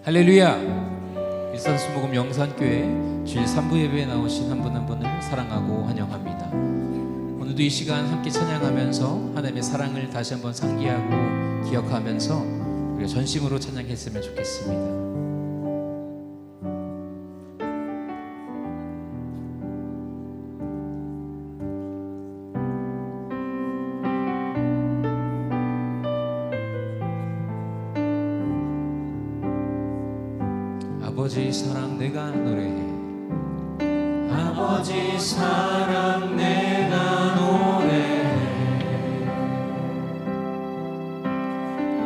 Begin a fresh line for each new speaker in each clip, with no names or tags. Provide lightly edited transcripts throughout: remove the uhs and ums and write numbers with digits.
할렐루야! 일산수목음 영산교회 주일 3부 예배에 나오신 한 분 한 분을 사랑하고 환영합니다. 오늘도 이 시간 함께 찬양하면서 하나님의 사랑을 다시 한번 상기하고 기억하면서 우리가 전심으로 찬양했으면 좋겠습니다. 아버지 사랑 내가 노래해.
아버지 사랑 내가 노래해.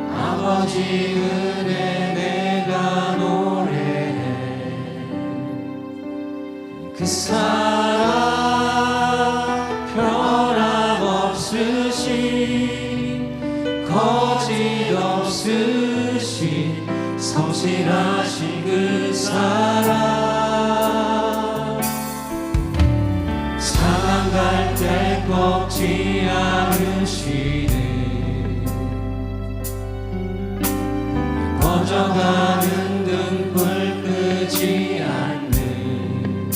아버지 은혜 내가 노래해. 그 사랑 변함없으신 거짓 없으신 성실하신 그 사랑 상한 갈대 꺾지 않으시네. 꺼져가는 등불 끄지 않는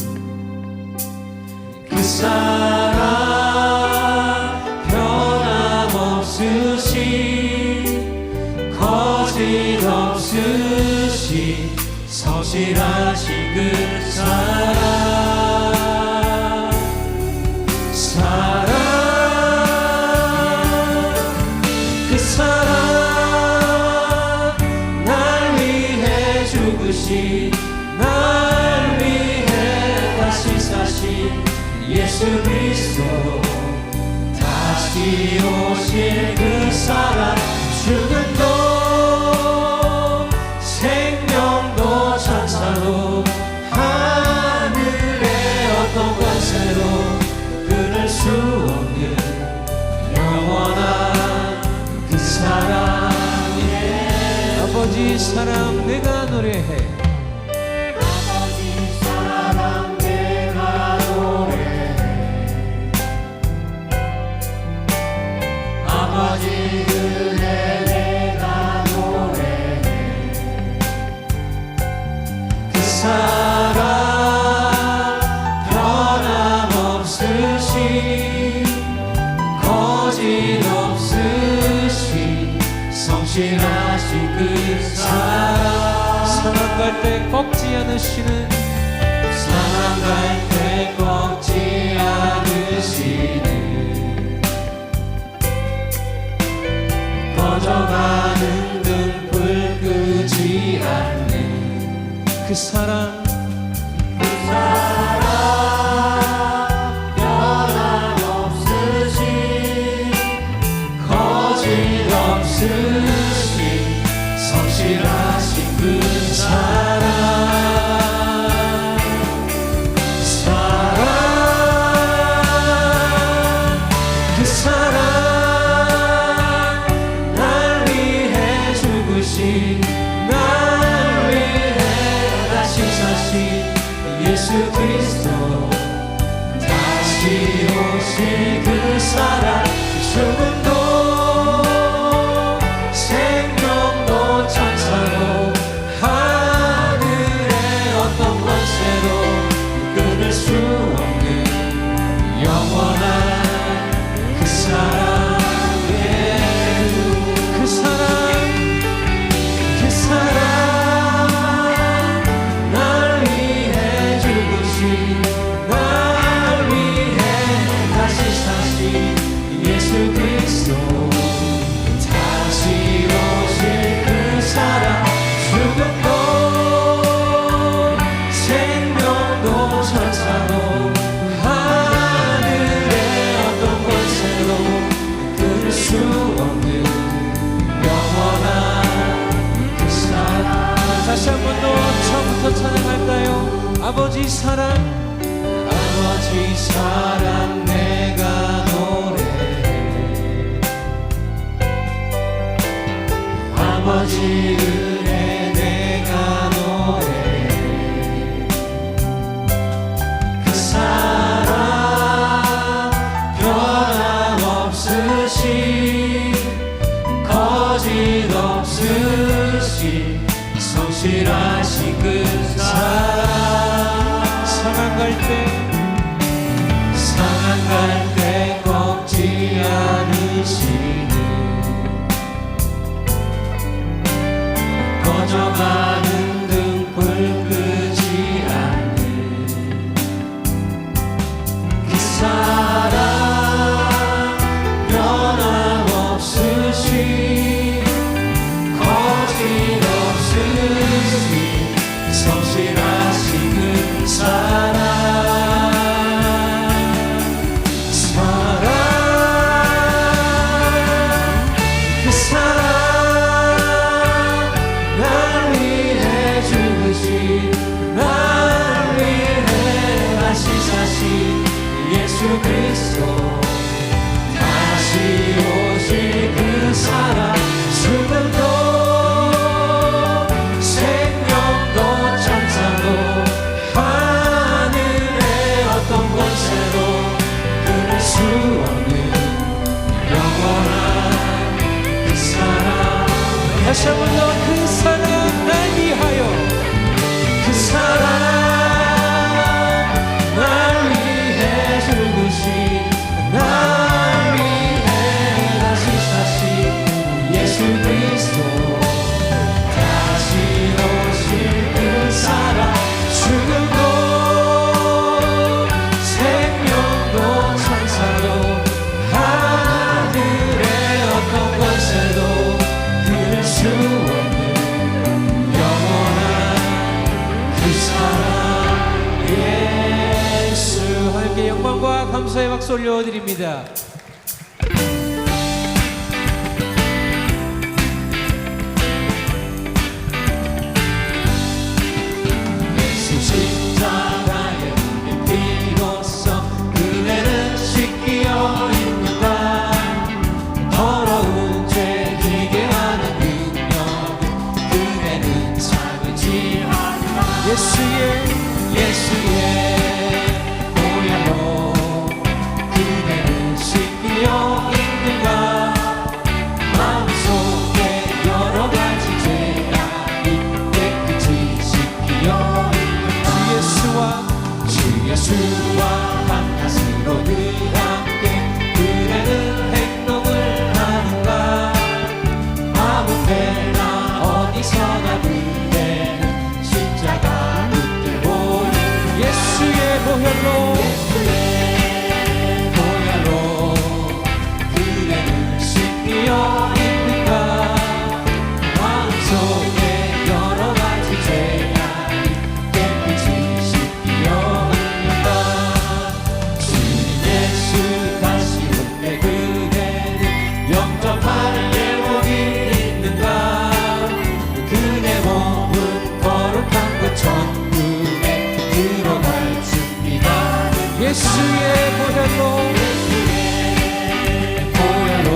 그 사랑 변함없으신 거짓 없으신 성실하신 그 사랑 그 사랑 날 위해 죽으신 날 위해 다시 사신 예수 그리스도 다시 오실 그 사랑 죽음도 생명도 천사도 하늘의 어떤 권세로 끊을 수 없는 영원한 그 사랑에
아버지 사랑 내가 노래해.
아버지 사랑 내가 노래해. 아버지 은혜 내가 노래해. 그 사랑 변함없으신 거짓 없으신 성실하신 그 사랑
상한 갈대 꺾지 않으시는
상한 갈대 꺾지 않으시는 꺼져가는 등불 끄지 않는
그 사랑
그 사랑 변함없으신 거짓 없으신 성실하신 그 사랑 그 사랑 날 위해 죽으신 날 위해 다시 사신 예수 그리스도 다시 오실 그 사랑 죽음도 생명도 천사로 하늘의 어떤 권세로 끊을 수 없는 영원한 그 사랑의
그 사랑
그 사랑 날 위해 죽으신 날 위해 다시 사신 예수 그리스도 다시 오실 그 사랑 죽음도 생명도 천사로 하늘의 어떤 권세로 끊을 수 없는 영원한 그 사랑
다시 한 번 더 처음부터 찬양할까요? 아버지 사랑
아버지 사랑 내가 노래해. 아버지 은혜 내가 노래해. 그 사랑 변함없으신 거짓 없으신 성실하신 그 사랑
상한
갈 때 꺾지 않으시는 꺼져가는 등불 끄지 않는 그 사랑 변함없으신 거짓없으신 성실하신 그 사랑 그 사랑 날 위해 죽으신 날 위해 다시 사신 예수 그리스도 다시 오실 그 사랑 죽음도 생명도 천사도 하늘의 어떤 권세도 끊을 수 없는 영원한 그 사랑
다시 한 번 더 그 사랑 날 위하여
그 사랑 날 위해 죽으신 날 위해 다시 사신 예수 그리스도 다시 오실 그 사랑 죽음도 생명도 천사도 하늘의 어떤 권세도 끊을 수 없는 영원한 그 사랑 예수
하나님께 영광과 감사의 박수 올려드립니다.
예수 십자가의 피로써 그대는 씻기어 있는가 더러운 죄 지게 하는 능력은 그대는 참지 않는가 예수의 보혈로 그대는 씻기어 있는가 마음속에 여러 가지 죄악이 깨끗이 씻기어 있는가 주 예수와 한뜻으로 늘 함께 그대는 행동을 하는가 아무 때나 어디서나 그대는 십자가 붙들고 있는가
예수의 보혈로
그대는 씻기어 있는가 마음속에 여러 가지 죄악이 깨끗이 씻기어 있는가 주님 예수 다시 올 때 그대는 영접할 예복이 있는가 그대 몸은 거룩한 그 천국에 들어갈 준비가
예수의 보혈로
보혈로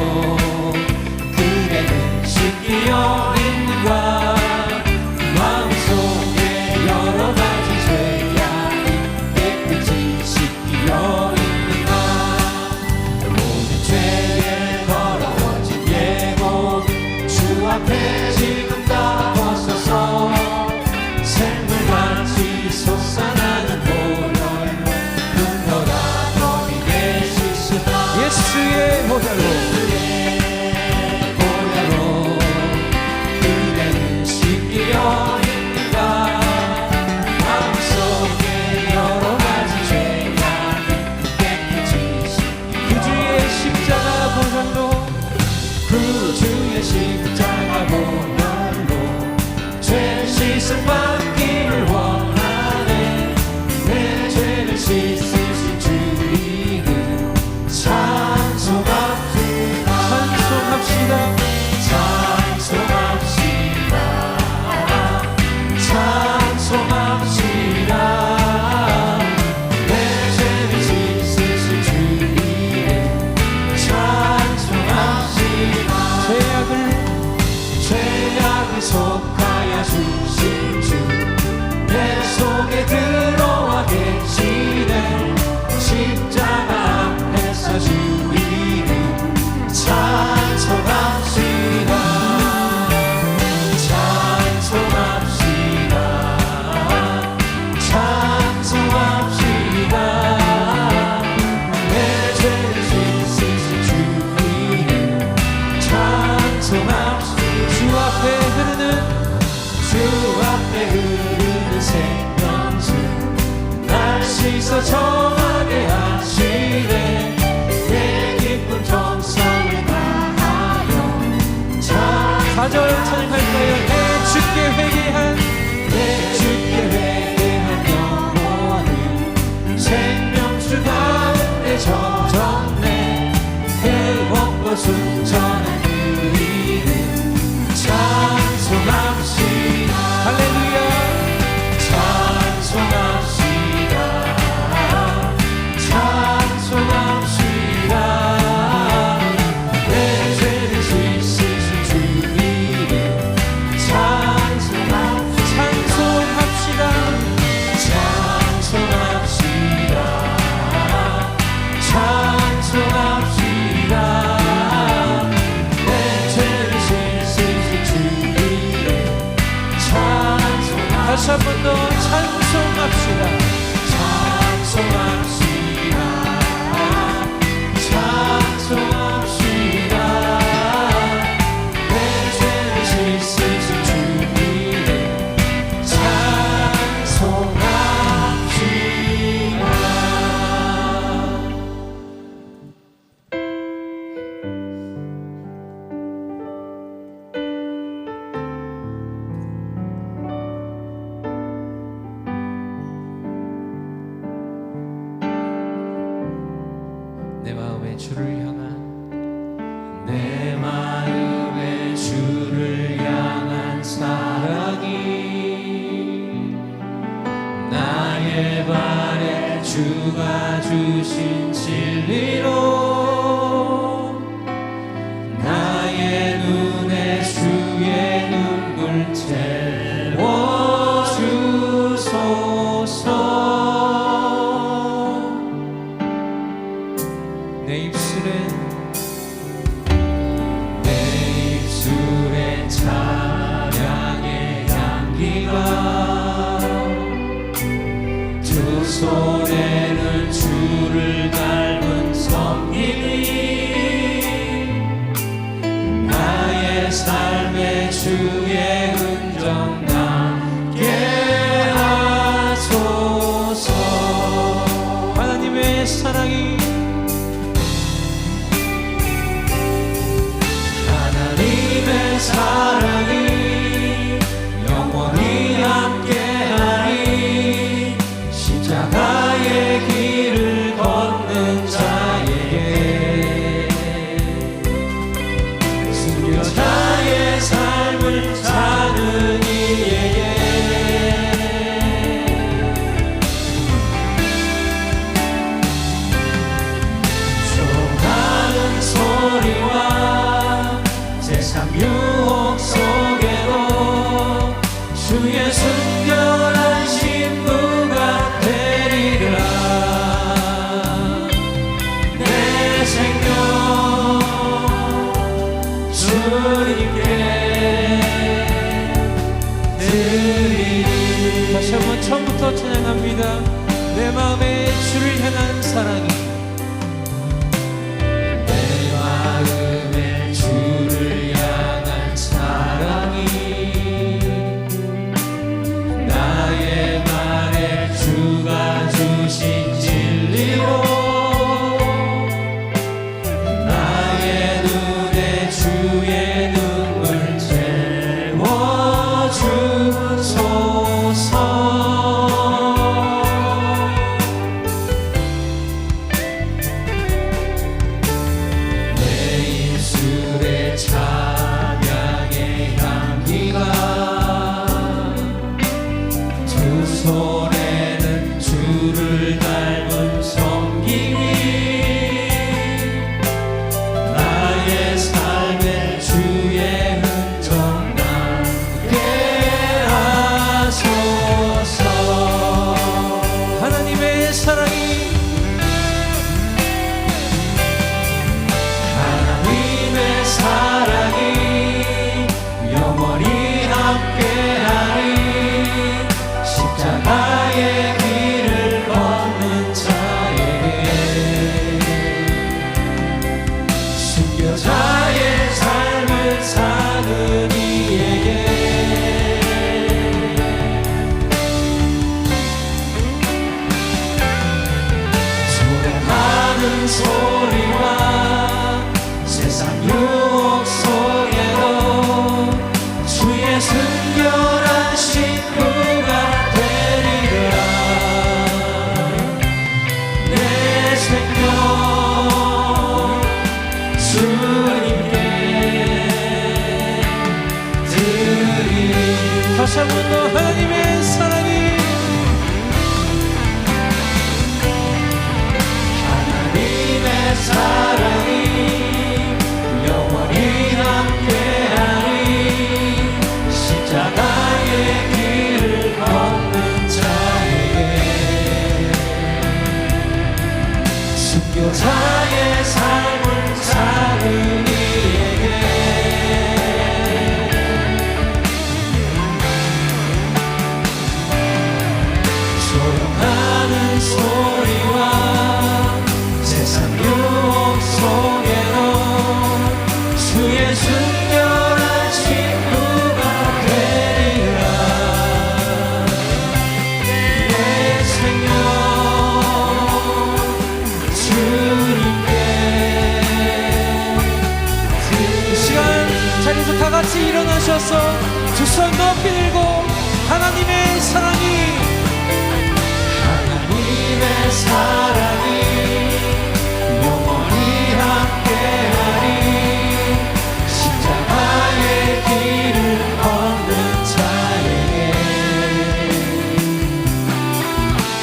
그대는 씻기어 있는가 마음속에 여러 가지 죄악이 깨끗이 씻기어 있는가 모든 죄에 더러워진 예복 주 앞에 지금 다 벗어서 샘물같이 솟아나는 보혈로 눈보다 너희의 씻으라
예수의 보혈로
보혈로 그대는 씻기어 있는가 마음속에 여러 가지 죄악이 깨끗이 씻기어
그 주의 십자가 보혈로
그 주의 십자가 보혈로 죄 씻음 받기를 원하네 내 죄를 씻으신 주 이름 찬송합시다
찬송합시다.
찬송합시다 내 죄를 씻으신 주 이름 찬송합시다 죄악을 속하여 주신 주 내 속에 들어와 계시네 십자가 앞에서 주 이름 찬송합시다 찬송합시다 찬송합시다.
주 앞에 흐르는
주 앞에 흐르는 생명수 날 씻어 정하게 하시네. 내 기쁜 정성을 다하여
4절 찬양할까요? 내 주께 회개한
영혼은 생명수 가운데 정정내 회복과 순전한 그 이름 찬송합시다.
할렐루야
찬송합시다. 찬송합시다. 내 죄를 씻으신 주 이름 찬송합시다. 찬송합시다. 찬송합시다. 내 죄를 씻으신 주 이름 찬송합시다.
다시 한 번 더 찬송합시다.
찬송합시다. 찬송합시다. 내 죄를 씻으신 주 이름 찬송합시다.
내 마음에 주를 향한
내 마음에 주를 향한 사랑이 나의 발에 주가 주신 진리로 나의 눈에 주의 눈물 채워주소서.
내
입술에 찬양의 향기가 두 손에는 주를 닮은 섬김이 나의 삶에 주의 흔적 남게 하소서.
하나님의 사랑이
하나님의 사랑이 영원히 함께하니 십자가의 길을 걷는 자에게 순교자의 삶을 사는 이에게 조하는 소리와 세상 유혹 속에도 주의 순결한 신부가 되리라. 내 생명 주님께 드리리.
다시 한번 처음부터 찬양합니다. 내 마음에 주를 향한 사랑이
내 마음에 주를 향한 사랑이 나의 말에 주가 주신 진리로 나의 눈에 주의 눈물 채워주소서. 내 입술에 찬양의 향기가 두 손에는 주를 닮은 섬김이 나의 삶에 주의 흔적 남게 하소서.
하나님의 사랑이
하나님의 사랑이
다시 일어나셔서 두 손 높이 들고 하나님의 사랑이
영원히 함께하리. 십자가의 길을 걷는 자에게,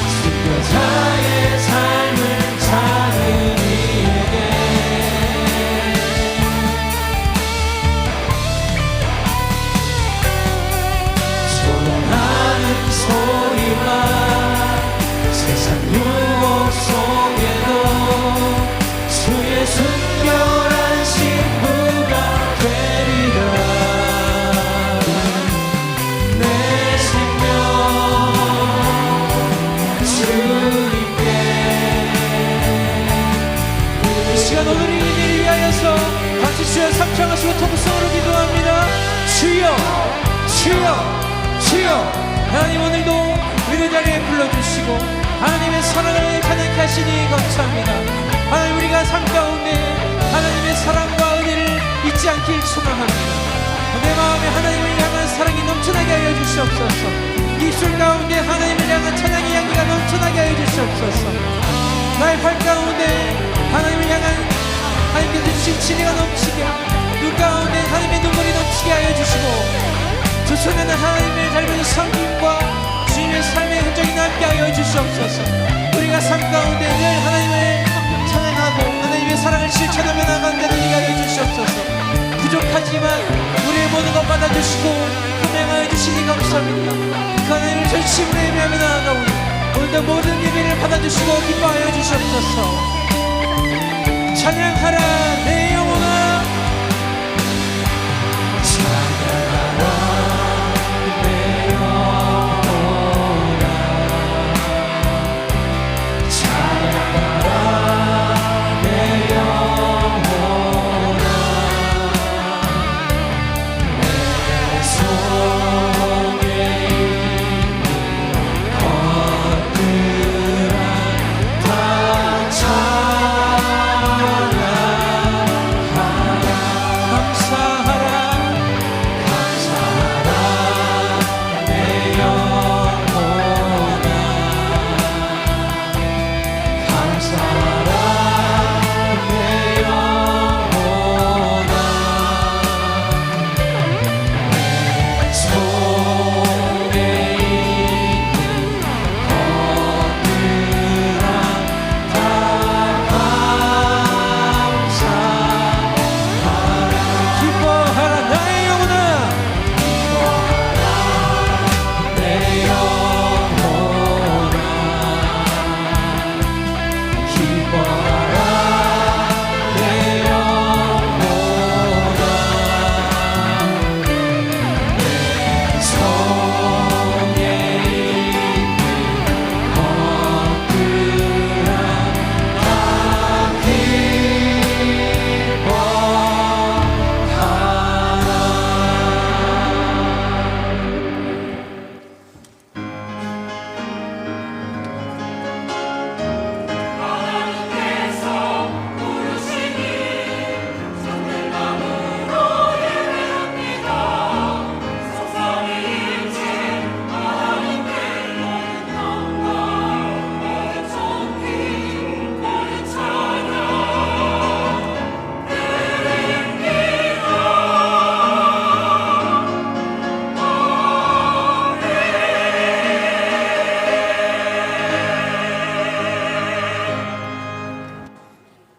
순교자의 삶을 찾는 이에게 소원하는 소리와 세상 유혹 속에도 주의 순결한 신부가 되리라. 내 생명 주님께.
이 시간 오늘 이 일을 위하여서 같이 주여 삼창하시고 통성으로 기도합니다. 주여 주여 주여. 하나님 오늘도 우리의 자리에 불러주시고 하나님의 사랑을 찬양케 하시니 감사합니다. 하나님 우리가 삶 가운데 하나님의 사랑과 은혜를 잊지 않길 소망합니다. 내 마음에 하나님을 향한 사랑이 넘쳐나게 하여 주시옵소서. 입술 가운데 하나님을 향한 찬양의 향기가 넘쳐나게 하여 주시옵소서. 나의 발 가운데 하나님을 향한 하나님께서 주신 진리가 넘치게, 눈 가운데 하나님의 눈물이 넘치게 하여 주시고, 두 손에는 하나님의 닮은 성김과 주님의 삶의 흔적이 남게 하여 주시옵소서. 우리가 삶 가운데 늘 하나님을 찬양하고 하나님의 사랑을 실천하며 나가는 데를 이게 하여 주시옵소서. 부족하지만 우리의 모든 것 받아주시고 분명하여 주시니 감사합니다. 그 하나님을 전심으로 예배하며 나아가오니 오늘도 모든 예배를 받아주시고 기뻐하여 주시옵소서. 찬양하라 내 영혼아,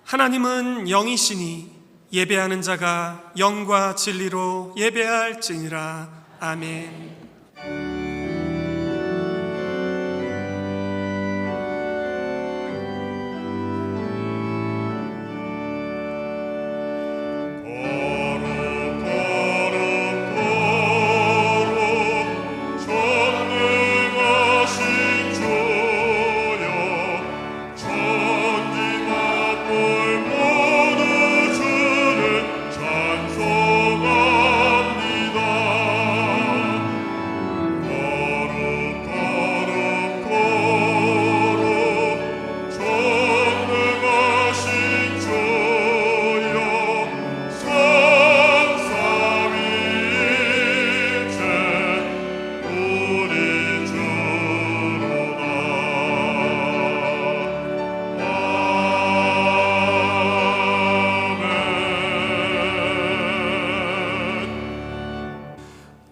하나님은 영이시니 예배하는 자가 영과 진리로 예배할지니라. 아멘.
찬송합니다.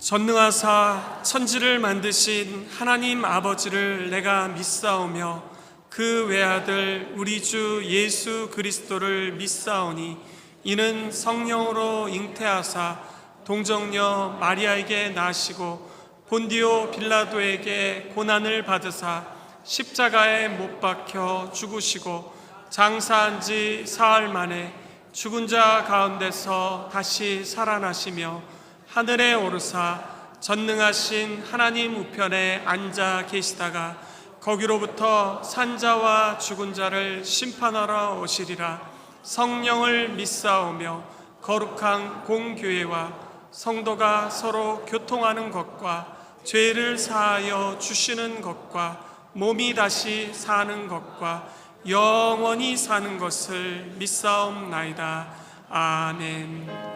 전능하사 천지를 만드신 하나님 아버지를 내가 믿사오며 그 외아들 우리 주 예수 그리스도를 믿사오니 이는 성령으로 잉태하사 동정녀 마리아에게 나시고 본디오 빌라도에게 고난을 받으사 십자가에 못 박혀 죽으시고 장사한 지 사흘 만에 죽은 자 가운데서 다시 살아나시며 하늘에 오르사 전능하신 하나님 우편에 앉아 계시다가 거기로부터 산자와 죽은 자를 심판하러 오시리라. 성령을 믿사오며 거룩한 공교회와 성도가 서로 교통하는 것과 죄를 사하여 주시는 것과 몸이 다시 사는 것과 영원히 사는 것을 믿사옵나이다. 아멘.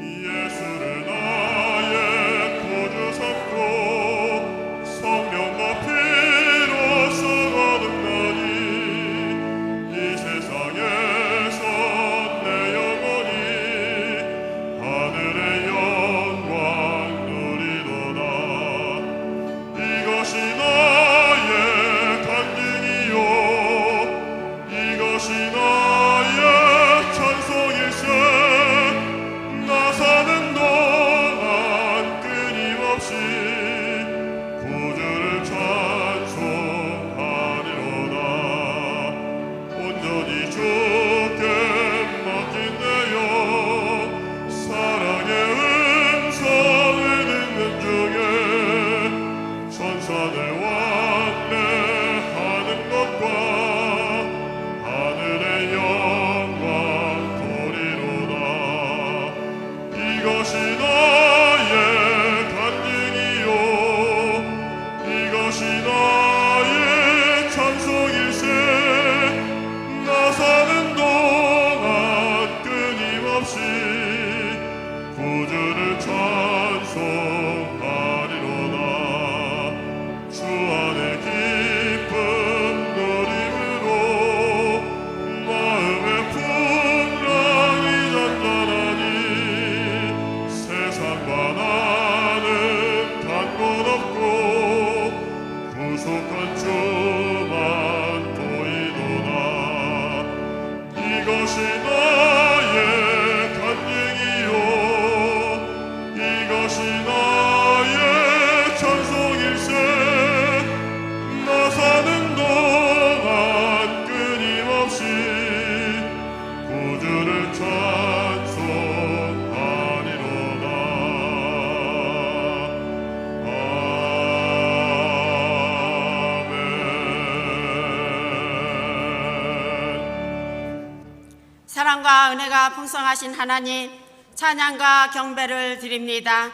예수를 나의 구주 삼고 성령과 피로써 거듭나니 이 세상에서 내 영혼이 하늘의 영광 누리도다. 이것이 나의 간증이요 이것이 나의 찬송일세. 나 사는 동안 끊임없이 구주를 찬송하리로다. 온전히 주께 맡긴 내 영 사랑의 음성을 듣는 중에 천사들 왕래하는 것과 하늘의 영광 보리로다. 이것이 나의 간증이요 이것이 나의 찬송일세. 나 사는 동안 끊임없이 구주를 찬송하리로다. 주 안에 기쁨 누림으로 마음의 풍랑이 잔잔하니 세상과 나는 단 것 없고 구속한 주만 보이도다. 이것이 나의 간증이요 이것이 나의 찬송일세. 나 사는 동안 끊임없이 구주를 찬송하리로다. 아멘.
사랑과 은혜가 풍성하신 하나님, 찬양과 경배를 드립니다.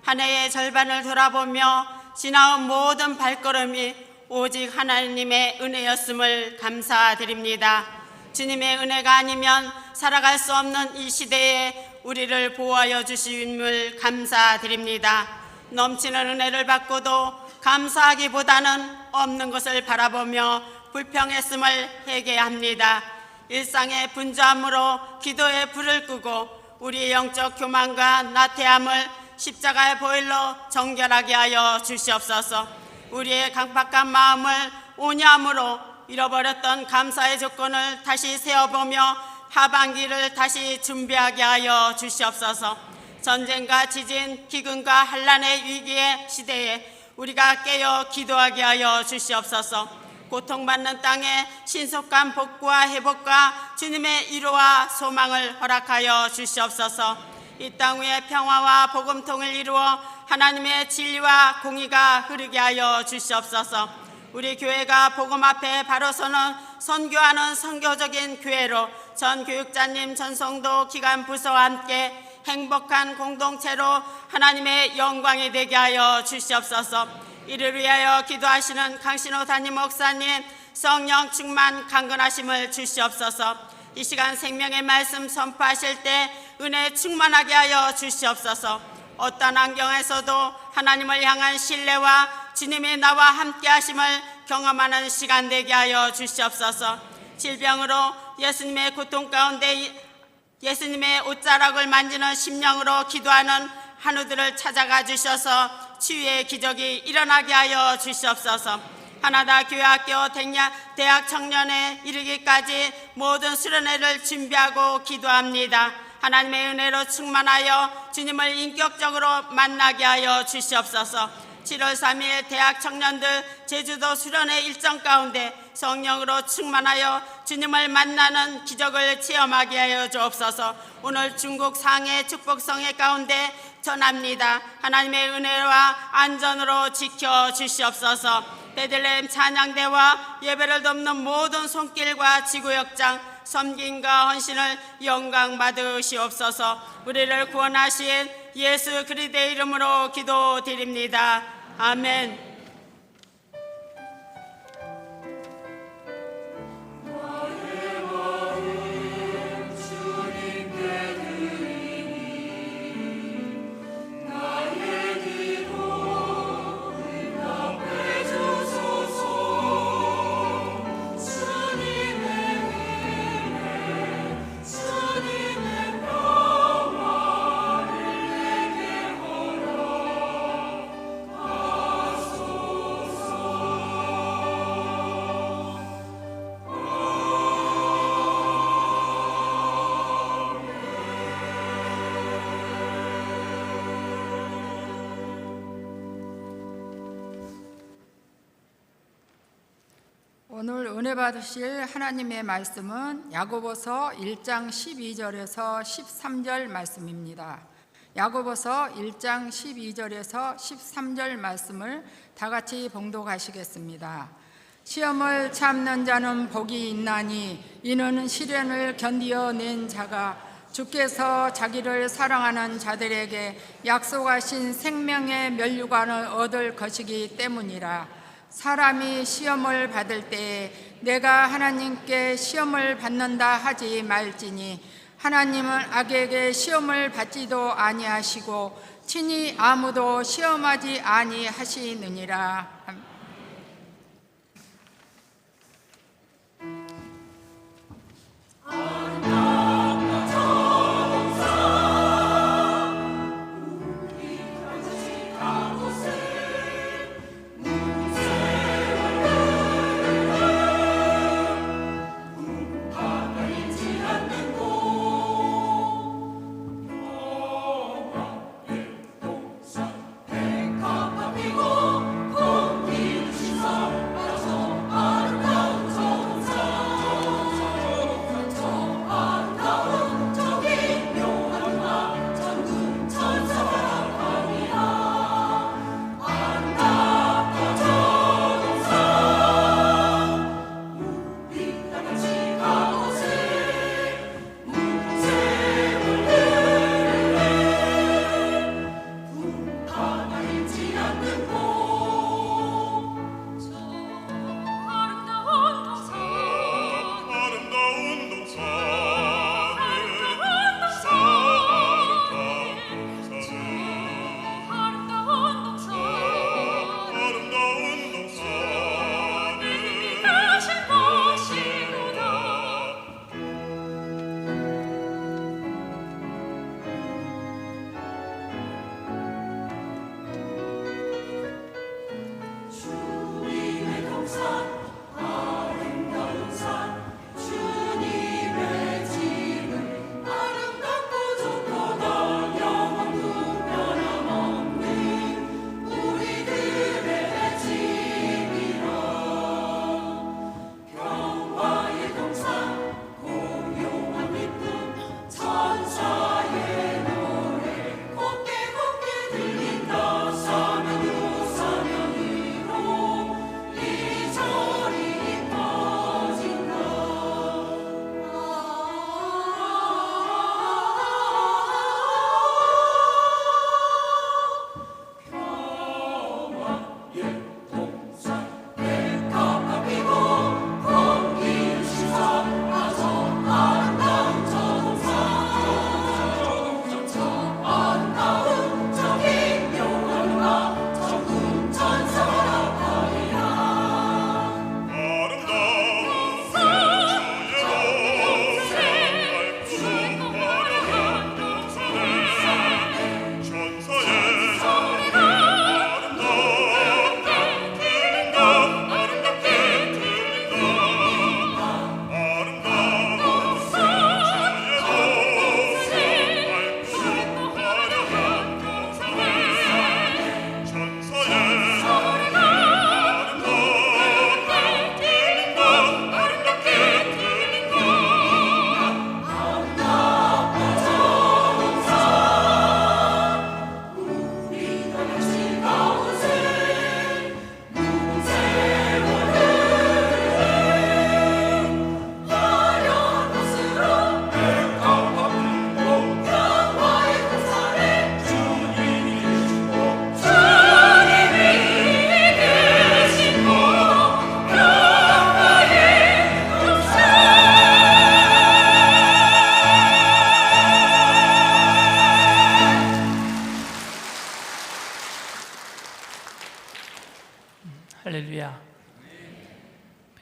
한 해의 절반을 돌아보며 지나온 모든 발걸음이 오직 하나님의 은혜였음을 감사드립니다. 주님의 은혜가 아니면 살아갈 수 없는 이 시대에 우리를 보호하여 주심을 감사드립니다. 넘치는 은혜를 받고도 감사하기보다는 없는 것을 바라보며 불평했음을 회개합니다. 일상의 분주함으로 기도에 불을 끄고 우리의 영적 교만과 나태함을 십자가의 보혈로 정결하게 하여 주시옵소서. 우리의 강팍한 마음을 온유함으로 잃어버렸던 감사의 조건을 다시 세워보며 하반기를 다시 준비하게 하여 주시옵소서. 전쟁과 지진, 기근과 환난의 위기의 시대에 우리가 깨어 기도하게 하여 주시옵소서. 고통받는 땅에 신속한 복구와 회복과 주님의 위로와 소망을 허락하여 주시옵소서. 이 땅 위에 평화와 복음통을 이루어 하나님의 진리와 공의가 흐르게 하여 주시옵소서. 우리 교회가 복음 앞에 바로 서는 선교하는 선교적인 교회로 전 교육자님, 전 성도, 기관 부서와 함께 행복한 공동체로 하나님의 영광이 되게 하여 주시옵소서. 이를 위하여 기도하시는 강신호 담임 목사님, 성령 충만 강건하심을 주시옵소서. 이 시간 생명의 말씀 선포하실 때 은혜 충만하게 하여 주시옵소서. 어떤 환경에서도 하나님을 향한 신뢰와 주님의 나와 함께 하심을 경험하는 시간 되게 하여 주시옵소서. 질병으로 예수님의 고통 가운데 예수님의 옷자락을 만지는 심령으로 기도하는 한우들을 찾아가 주셔서 치유의 기적이 일어나게 하여 주시옵소서. 하나다 교회학교 대학 청년에 이르기까지 모든 수련회를 준비하고 기도합니다. 하나님의 은혜로 충만하여 주님을 인격적으로 만나게 하여 주시옵소서. 7월 3일 대학 청년들 제주도 수련회 일정 가운데 성령으로 충만하여 주님을 만나는 기적을 체험하게 하여 주옵소서. 오늘 중국 상해 축복성회 가운데 전합니다. 하나님의 은혜와 안전으로 지켜 주시옵소서. 베들레헴 찬양대와 예배를 돕는 모든 손길과 지구역장 섬김과 헌신을 영광 받으시옵소서. 우리를 구원하신 예수 그리스도의 이름으로 기도드립니다. 아멘.
오늘 은혜 받으실 하나님의 말씀은 야고보서 1장 12절에서 13절 말씀입니다. 야고보서 1장 12절에서 13절 말씀을 다 같이 봉독하시겠습니다. 시험을 참는 자는 복이 있나니 이는 시련을 견디어낸 자가 주께서 자기를 사랑하는 자들에게 약속하신 생명의 면류관을 얻을 것이기 때문이라. 사람이 시험을 받을 때에 내가 하나님께 시험을 받는다 하지 말지니 하나님은 악에게 시험을 받지도 아니하시고 친히 아무도 시험하지 아니하시느니라.
공기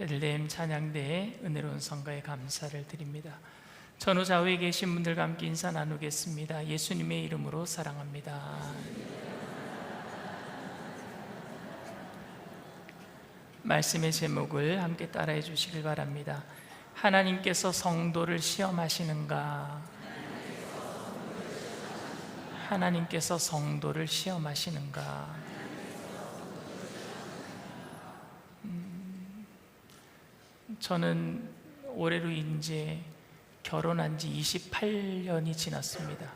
베들레헴 찬양대의 은혜로운 성가에 감사를 드립니다. 전후 좌우에 계신 분들과 함께 인사 나누겠습니다. 예수님의 이름으로 사랑합니다. 말씀의 제목을 함께 따라해 주시길 바랍니다. 하나님께서 성도를 시험하시는가? 하나님께서 성도를 시험하시는가? 저는 올해로 이제 결혼한 지 28년이 지났습니다.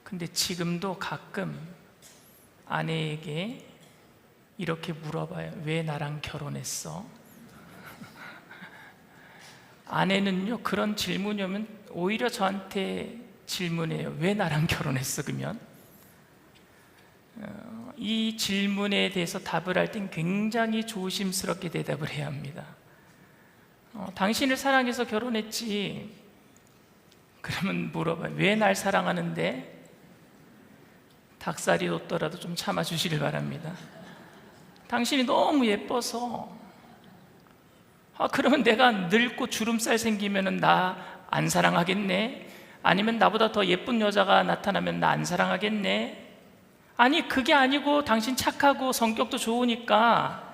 근데 지금도 가끔 아내에게 이렇게 물어봐요. 왜 나랑 결혼했어? 아내는요, 그런 질문이 오면 오히려 저한테 질문해요. 왜 나랑 결혼했어? 그러면 이 질문에 대해서 답을 할 땐 굉장히 조심스럽게 대답을 해야 합니다. 당신을 사랑해서 결혼했지. 그러면 물어봐요. 왜 날 사랑하는데? 닭살이 돋더라도 좀 참아주시길 바랍니다. 당신이 너무 예뻐서. 그러면 내가 늙고 주름살 생기면 나 안 사랑하겠네? 아니면 나보다 더 예쁜 여자가 나타나면 나 안 사랑하겠네? 아니, 그게 아니고 당신 착하고 성격도 좋으니까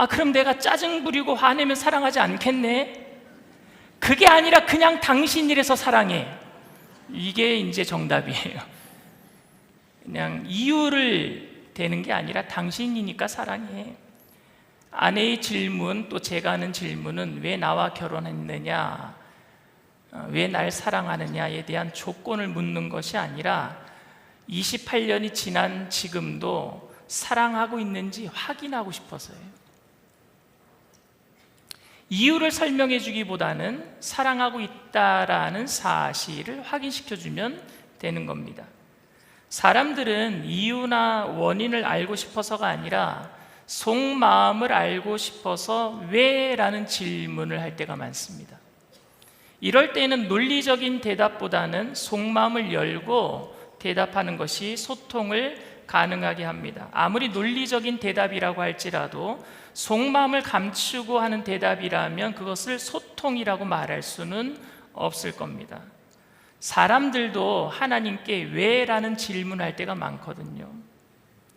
그럼 내가 짜증 부리고 화내면 사랑하지 않겠네? 그게 아니라 그냥 당신이라서 사랑해. 이게 이제 정답이에요. 그냥 이유를 대는 게 아니라 당신이니까 사랑해. 아내의 질문, 또 제가 하는 질문은 왜 나와 결혼했느냐, 왜 날 사랑하느냐에 대한 조건을 묻는 것이 아니라 28년이 지난 지금도 사랑하고 있는지 확인하고 싶어서요. 이유를 설명해 주기보다는 사랑하고 있다라는 사실을 확인시켜 주면 되는 겁니다. 사람들은 이유나 원인을 알고 싶어서가 아니라 속마음을 알고 싶어서 왜? 라는 질문을 할 때가 많습니다. 이럴 때는 논리적인 대답보다는 속마음을 열고 대답하는 것이 소통을 가능하게 합니다. 아무리 논리적인 대답이라고 할지라도 속마음을 감추고 하는 대답이라면 그것을 소통이라고 말할 수는 없을 겁니다. 사람들도 하나님께 왜? 라는 질문할 때가 많거든요.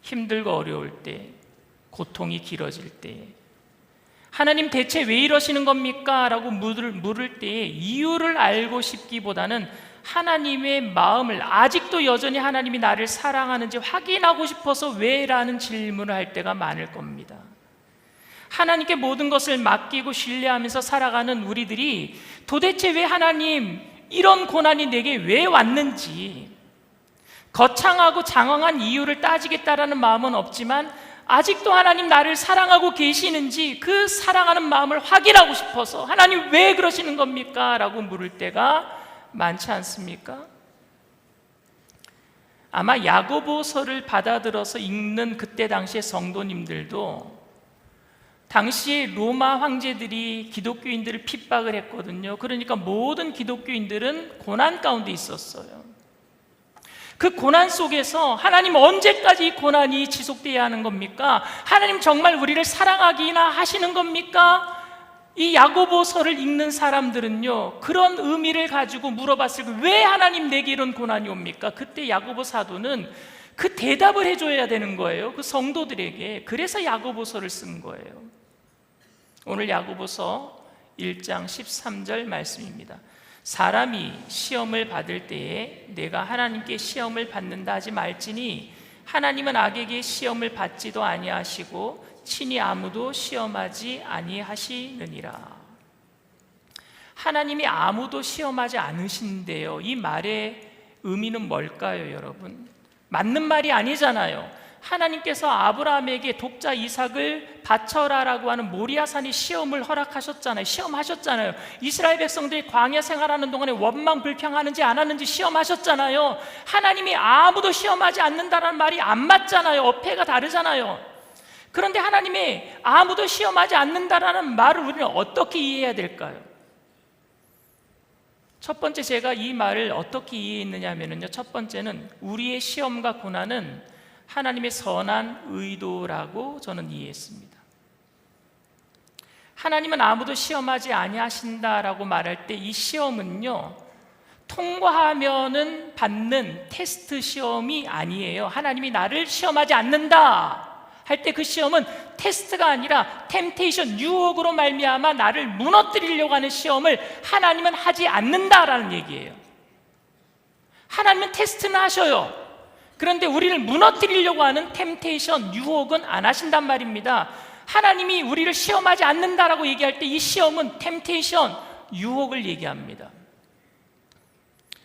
힘들고 어려울 때, 고통이 길어질 때, 하나님 대체 왜 이러시는 겁니까? 라고 물을 때 이유를 알고 싶기보다는 하나님의 마음을, 아직도 여전히 하나님이 나를 사랑하는지 확인하고 싶어서 왜? 라는 질문을 할 때가 많을 겁니다. 하나님께 모든 것을 맡기고 신뢰하면서 살아가는 우리들이 도대체 왜 하나님 이런 고난이 내게 왜 왔는지, 거창하고 장황한 이유를 따지겠다라는 마음은 없지만 아직도 하나님 나를 사랑하고 계시는지 그 사랑하는 마음을 확인하고 싶어서 하나님 왜 그러시는 겁니까? 라고 물을 때가 많지 않습니까? 아마 야고보서를 받아들어서 읽는 그때 당시의 성도님들도 당시에 로마 황제들이 기독교인들을 핍박을 했거든요. 그러니까 모든 기독교인들은 고난 가운데 있었어요. 그 고난 속에서 하나님 언제까지 이 고난이 지속돼야 하는 겁니까? 하나님 정말 우리를 사랑하기나 하시는 겁니까? 이 야고보서를 읽는 사람들은요, 그런 의미를 가지고 물어봤을 때 왜 하나님 내게 이런 고난이 옵니까? 그때 야고보 사도는 그 대답을 해줘야 되는 거예요. 그 성도들에게. 그래서 야고보서를 쓴 거예요. 오늘 야고보서 1장 13절 말씀입니다. 사람이 시험을 받을 때에 내가 하나님께 시험을 받는다 하지 말지니 하나님은 악에게 시험을 받지도 아니하시고 친히 아무도 시험하지 아니하시느니라. 하나님이 아무도 시험하지 않으신대요. 이 말의 의미는 뭘까요, 여러분? 맞는 말이 아니잖아요. 하나님께서 아브라함에게 독자 이삭을 바쳐라라고 하는 모리아산의 시험을 허락하셨잖아요. 시험하셨잖아요. 이스라엘 백성들이 광야 생활하는 동안에 원망 불평하는지 안 하는지 시험하셨잖아요. 하나님이 아무도 시험하지 않는다는 말이 안 맞잖아요. 어폐가 다르잖아요. 그런데 하나님이 아무도 시험하지 않는다라는 말을 우리는 어떻게 이해해야 될까요? 첫 번째, 제가 이 말을 어떻게 이해했느냐 하면요, 첫 번째는 우리의 시험과 고난은 하나님의 선한 의도라고 저는 이해했습니다. 하나님은 아무도 시험하지 아니하신다라고 말할 때 이 시험은요, 통과하면은 받는 테스트 시험이 아니에요. 하나님이 나를 시험하지 않는다 할 때 그 시험은 테스트가 아니라 템테이션, 유혹으로 말미암아 나를 무너뜨리려고 하는 시험을 하나님은 하지 않는다라는 얘기예요. 하나님은 테스트는 하셔요. 그런데 우리를 무너뜨리려고 하는 템테이션, 유혹은 안 하신단 말입니다. 하나님이 우리를 시험하지 않는다라고 얘기할 때 이 시험은 템테이션, 유혹을 얘기합니다.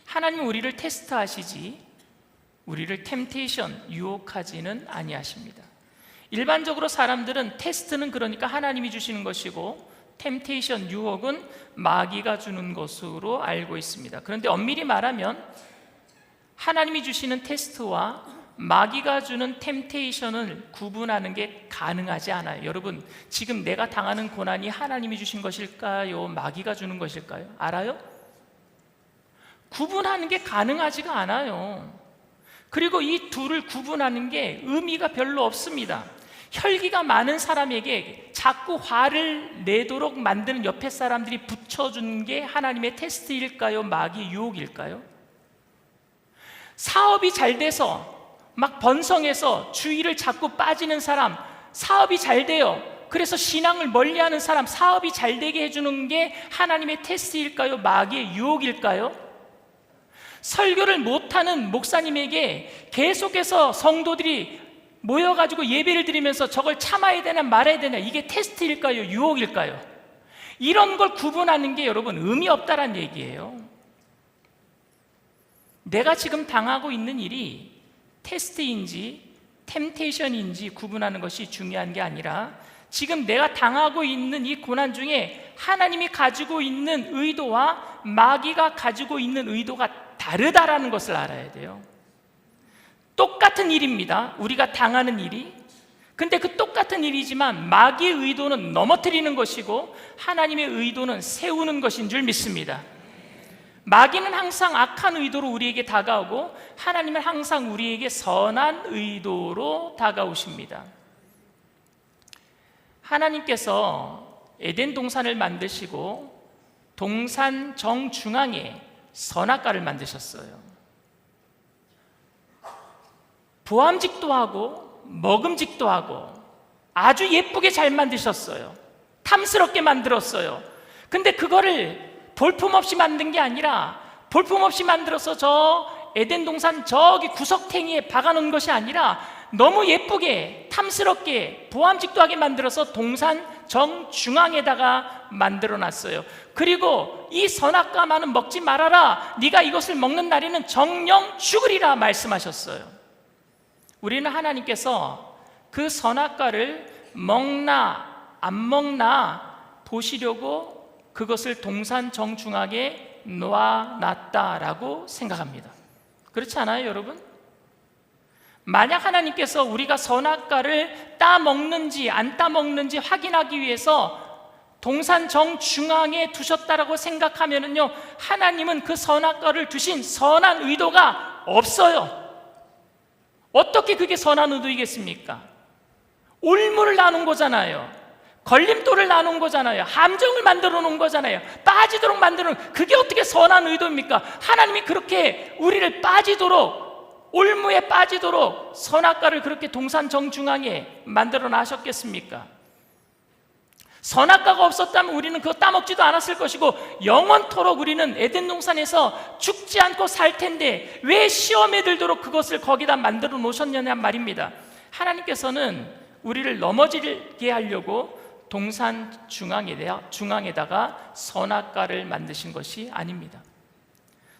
하나님은 우리를 테스트하시지 우리를 템테이션, 유혹하지는 아니하십니다. 일반적으로 사람들은 테스트는 그러니까 하나님이 주시는 것이고 템테이션, 유혹은 마귀가 주는 것으로 알고 있습니다. 그런데 엄밀히 말하면 하나님이 주시는 테스트와 마귀가 주는 템테이션을 구분하는 게 가능하지 않아요. 여러분, 지금 내가 당하는 고난이 하나님이 주신 것일까요? 마귀가 주는 것일까요? 알아요? 구분하는 게 가능하지가 않아요. 그리고 이 둘을 구분하는 게 의미가 별로 없습니다. 혈기가 많은 사람에게 자꾸 화를 내도록 만드는 옆에 사람들이 붙여준 게 하나님의 테스트일까요? 마귀의 유혹일까요? 사업이 잘 돼서 막 번성해서 주의를 자꾸 빠지는 사람, 사업이 잘 돼요. 그래서 신앙을 멀리하는 사람, 사업이 잘 되게 해주는 게 하나님의 테스트일까요? 마귀의 유혹일까요? 설교를 못하는 목사님에게 계속해서 성도들이 모여가지고 예배를 드리면서 저걸 참아야 되나 말아야 되나, 이게 테스트일까요? 유혹일까요? 이런 걸 구분하는 게 여러분 의미 없다란 얘기예요. 내가 지금 당하고 있는 일이 테스트인지 템테이션인지 구분하는 것이 중요한 게 아니라 지금 내가 당하고 있는 이 고난 중에 하나님이 가지고 있는 의도와 마귀가 가지고 있는 의도가 다르다라는 것을 알아야 돼요. 똑같은 일입니다. 우리가 당하는 일이. 근데 그 똑같은 일이지만 마귀의 의도는 넘어뜨리는 것이고 하나님의 의도는 세우는 것인 줄 믿습니다. 마귀는 항상 악한 의도로 우리에게 다가오고 하나님은 항상 우리에게 선한 의도로 다가오십니다. 하나님께서 에덴 동산을 만드시고 동산 정중앙에 선악과를 만드셨어요. 보암직도 하고 먹음직도 하고 아주 예쁘게 잘 만드셨어요. 탐스럽게 만들었어요. 근데 그거를 볼품없이 만든 게 아니라, 볼품없이 만들어서 저 에덴 동산 저기 구석탱이에 박아놓은 것이 아니라 너무 예쁘게 탐스럽게 보암직도하게 만들어서 동산 정중앙에다가 만들어놨어요. 그리고 이 선악과만은 먹지 말아라, 네가 이것을 먹는 날에는 정령 죽으리라 말씀하셨어요. 우리는 하나님께서 그 선악과를 먹나 안 먹나 보시려고 그것을 동산 정중앙에 놓아놨다라고 생각합니다. 그렇지 않아요, 여러분? 만약 하나님께서 우리가 선악과를 따먹는지 안 따먹는지 확인하기 위해서 동산 정중앙에 두셨다라고 생각하면은요, 하나님은 그 선악과를 두신 선한 의도가 없어요. 어떻게 그게 선한 의도이겠습니까? 올무를 나눈 거잖아요. 걸림돌을 나눈 거잖아요. 함정을 만들어 놓은 거잖아요. 빠지도록 만들어 놓은, 그게 어떻게 선한 의도입니까? 하나님이 그렇게 우리를 빠지도록, 올무에 빠지도록 선악과를 그렇게 동산 정중앙에 만들어 놔셨겠습니까? 선악과가 없었다면 우리는 그거 따먹지도 않았을 것이고 영원토록 우리는 에덴 동산에서 죽지 않고 살 텐데 왜 시험에 들도록 그것을 거기다 만들어 놓으셨냐는 말입니다. 하나님께서는 우리를 넘어지게 하려고 동산 중앙에다가 선악과를 만드신 것이 아닙니다.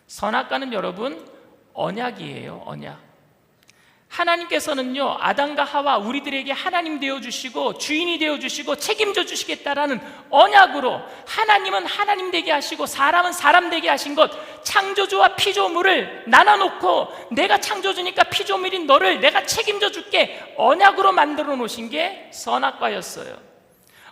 선악과는 여러분 언약이에요. 언약. 하나님께서는요, 아담과 하와 우리들에게 하나님 되어주시고 주인이 되어주시고 책임져 주시겠다라는 언약으로, 하나님은 하나님 되게 하시고 사람은 사람 되게 하신 것, 창조주와 피조물을 나눠놓고 내가 창조주니까 피조물인 너를 내가 책임져 줄게, 언약으로 만들어 놓으신 게 선악과였어요.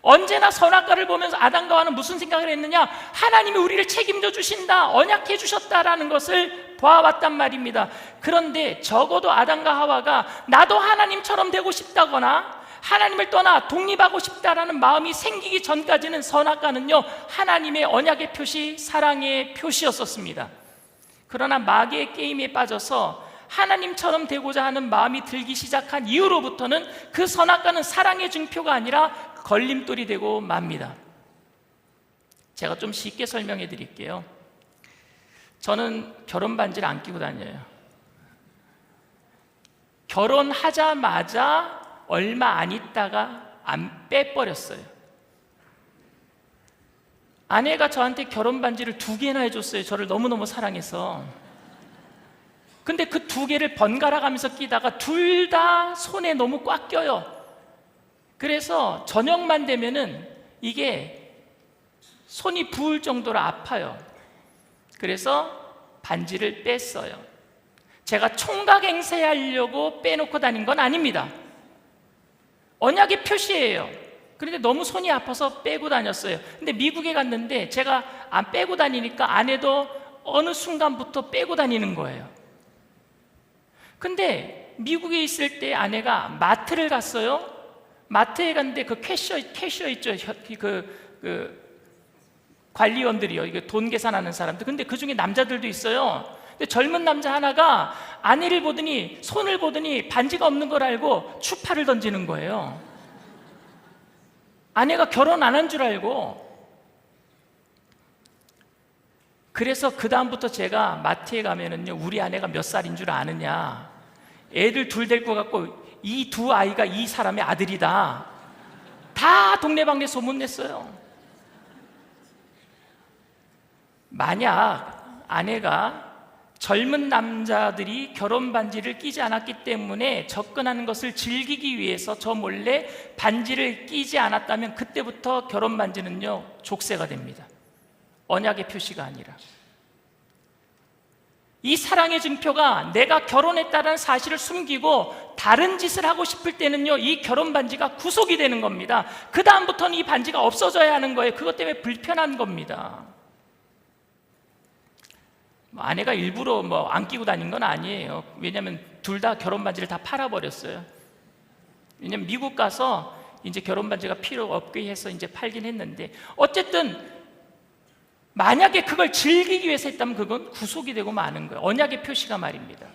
언제나 선악과를 보면서 아담과 하와는 무슨 생각을 했느냐? 하나님이 우리를 책임져 주신다, 언약해 주셨다라는 것을 보아왔단 말입니다. 그런데 적어도 아담과 하와가 나도 하나님처럼 되고 싶다거나 하나님을 떠나 독립하고 싶다라는 마음이 생기기 전까지는 선악과는요, 하나님의 언약의 표시, 사랑의 표시였었습니다. 그러나 마귀의 게임에 빠져서 하나님처럼 되고자 하는 마음이 들기 시작한 이후로부터는 그 선악과는 사랑의 증표가 아니라 걸림돌이 되고 맙니다. 제가 좀 쉽게 설명해 드릴게요. 저는 결혼 반지를 안 끼고 다녀요. 결혼하자마자 얼마 안 있다가 안 빼버렸어요. 아내가 저한테 결혼 반지를 2개나 해줬어요. 저를 너무너무 사랑해서. 근데 그 2개를 번갈아 가면서 끼다가 둘 다 손에 너무 꽉 껴요. 그래서 저녁만 되면은 이게 손이 부을 정도로 아파요. 그래서 반지를 뺐어요. 제가 총각 행세하려고 빼놓고 다닌 건 아닙니다. 언약의 표시예요. 그런데 너무 손이 아파서 빼고 다녔어요. 근데 미국에 갔는데 제가 안 빼고 다니니까 아내도 어느 순간부터 빼고 다니는 거예요. 근데 미국에 있을 때 아내가 마트를 갔어요. 마트에 갔는데 그 캐셔 있죠. 관리원들이요. 이게 돈 계산하는 사람들. 근데 그 중에 남자들도 있어요. 근데 젊은 남자 하나가 아내를 보더니, 손을 보더니 반지가 없는 걸 알고 추파를 던지는 거예요. 아내가 결혼 안 한 줄 알고. 그래서 그 다음부터 제가 마트에 가면은요, 우리 아내가 몇 살인 줄 아느냐, 애들 둘 데리고 갖고 이 2 아이가 이 사람의 아들이다, 다 동네방네 소문냈어요. 만약 아내가 젊은 남자들이 결혼 반지를 끼지 않았기 때문에 접근하는 것을 즐기기 위해서 저 몰래 반지를 끼지 않았다면 그때부터 결혼 반지는요, 족쇄가 됩니다. 언약의 표시가 아니라. 이 사랑의 증표가 내가 결혼했다는 사실을 숨기고 다른 짓을 하고 싶을 때는요, 이 결혼 반지가 구속이 되는 겁니다. 그 다음부터는 이 반지가 없어져야 하는 거예요. 그것 때문에 불편한 겁니다. 아내가 일부러 안 끼고 다닌 건 아니에요. 왜냐하면 둘 다 결혼 반지를 다 팔아버렸어요. 왜냐하면 미국 가서 이제 결혼 반지가 필요 없게 해서 이제 팔긴 했는데, 어쨌든 만약에 그걸 즐기기 위해서 했다면 그건 구속이 되고 마는 거예요. 언약의 표시가 말입니다.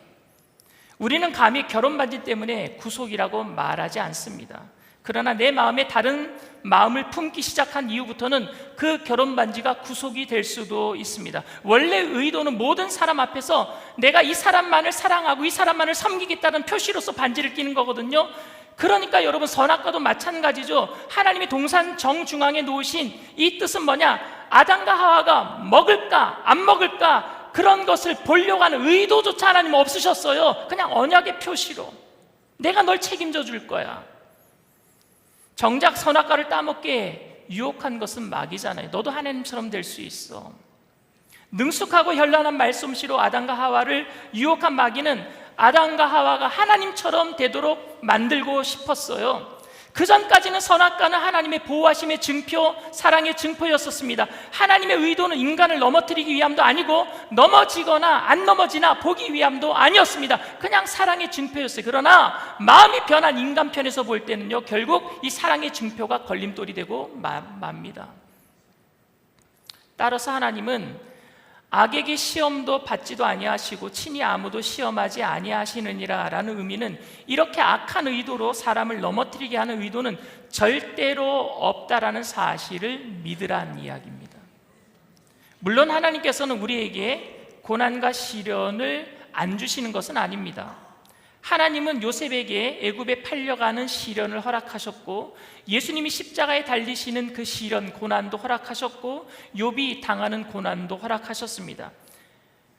우리는 감히 결혼 반지 때문에 구속이라고 말하지 않습니다. 그러나 내 마음에 다른 마음을 품기 시작한 이후부터는 그 결혼 반지가 구속이 될 수도 있습니다. 원래 의도는 모든 사람 앞에서 내가 이 사람만을 사랑하고 이 사람만을 섬기겠다는 표시로서 반지를 끼는 거거든요. 그러니까 여러분, 선악과도 마찬가지죠. 하나님이 동산 정중앙에 놓으신 이 뜻은 뭐냐? 아담과 하와가 먹을까 안 먹을까 그런 것을 보려고 하는 의도조차 하나님 없으셨어요. 그냥 언약의 표시로 내가 널 책임져 줄 거야. 정작 선악과를 따먹게 유혹한 것은 마귀잖아요. 너도 하나님처럼 될 수 있어. 능숙하고 현란한 말솜씨로 아담과 하와를 유혹한 마귀는 아담과 하와가 하나님처럼 되도록 만들고 싶었어요. 그 전까지는 선악과는 하나님의 보호하심의 증표, 사랑의 증표였었습니다. 하나님의 의도는 인간을 넘어뜨리기 위함도 아니고 넘어지거나 안 넘어지나 보기 위함도 아니었습니다. 그냥 사랑의 증표였어요. 그러나 마음이 변한 인간 편에서 볼 때는요, 결국 이 사랑의 증표가 걸림돌이 되고 맙니다. 따라서 하나님은 악에게 시험도 받지도 아니하시고 친히 아무도 시험하지 아니하시느니라 라는 의미는, 이렇게 악한 의도로 사람을 넘어뜨리게 하는 의도는 절대로 없다라는 사실을 믿으란 이야기입니다. 물론 하나님께서는 우리에게 고난과 시련을 안 주시는 것은 아닙니다. 하나님은 요셉에게 애굽에 팔려가는 시련을 허락하셨고, 예수님이 십자가에 달리시는 그 시련, 고난도 허락하셨고, 욥이 당하는 고난도 허락하셨습니다.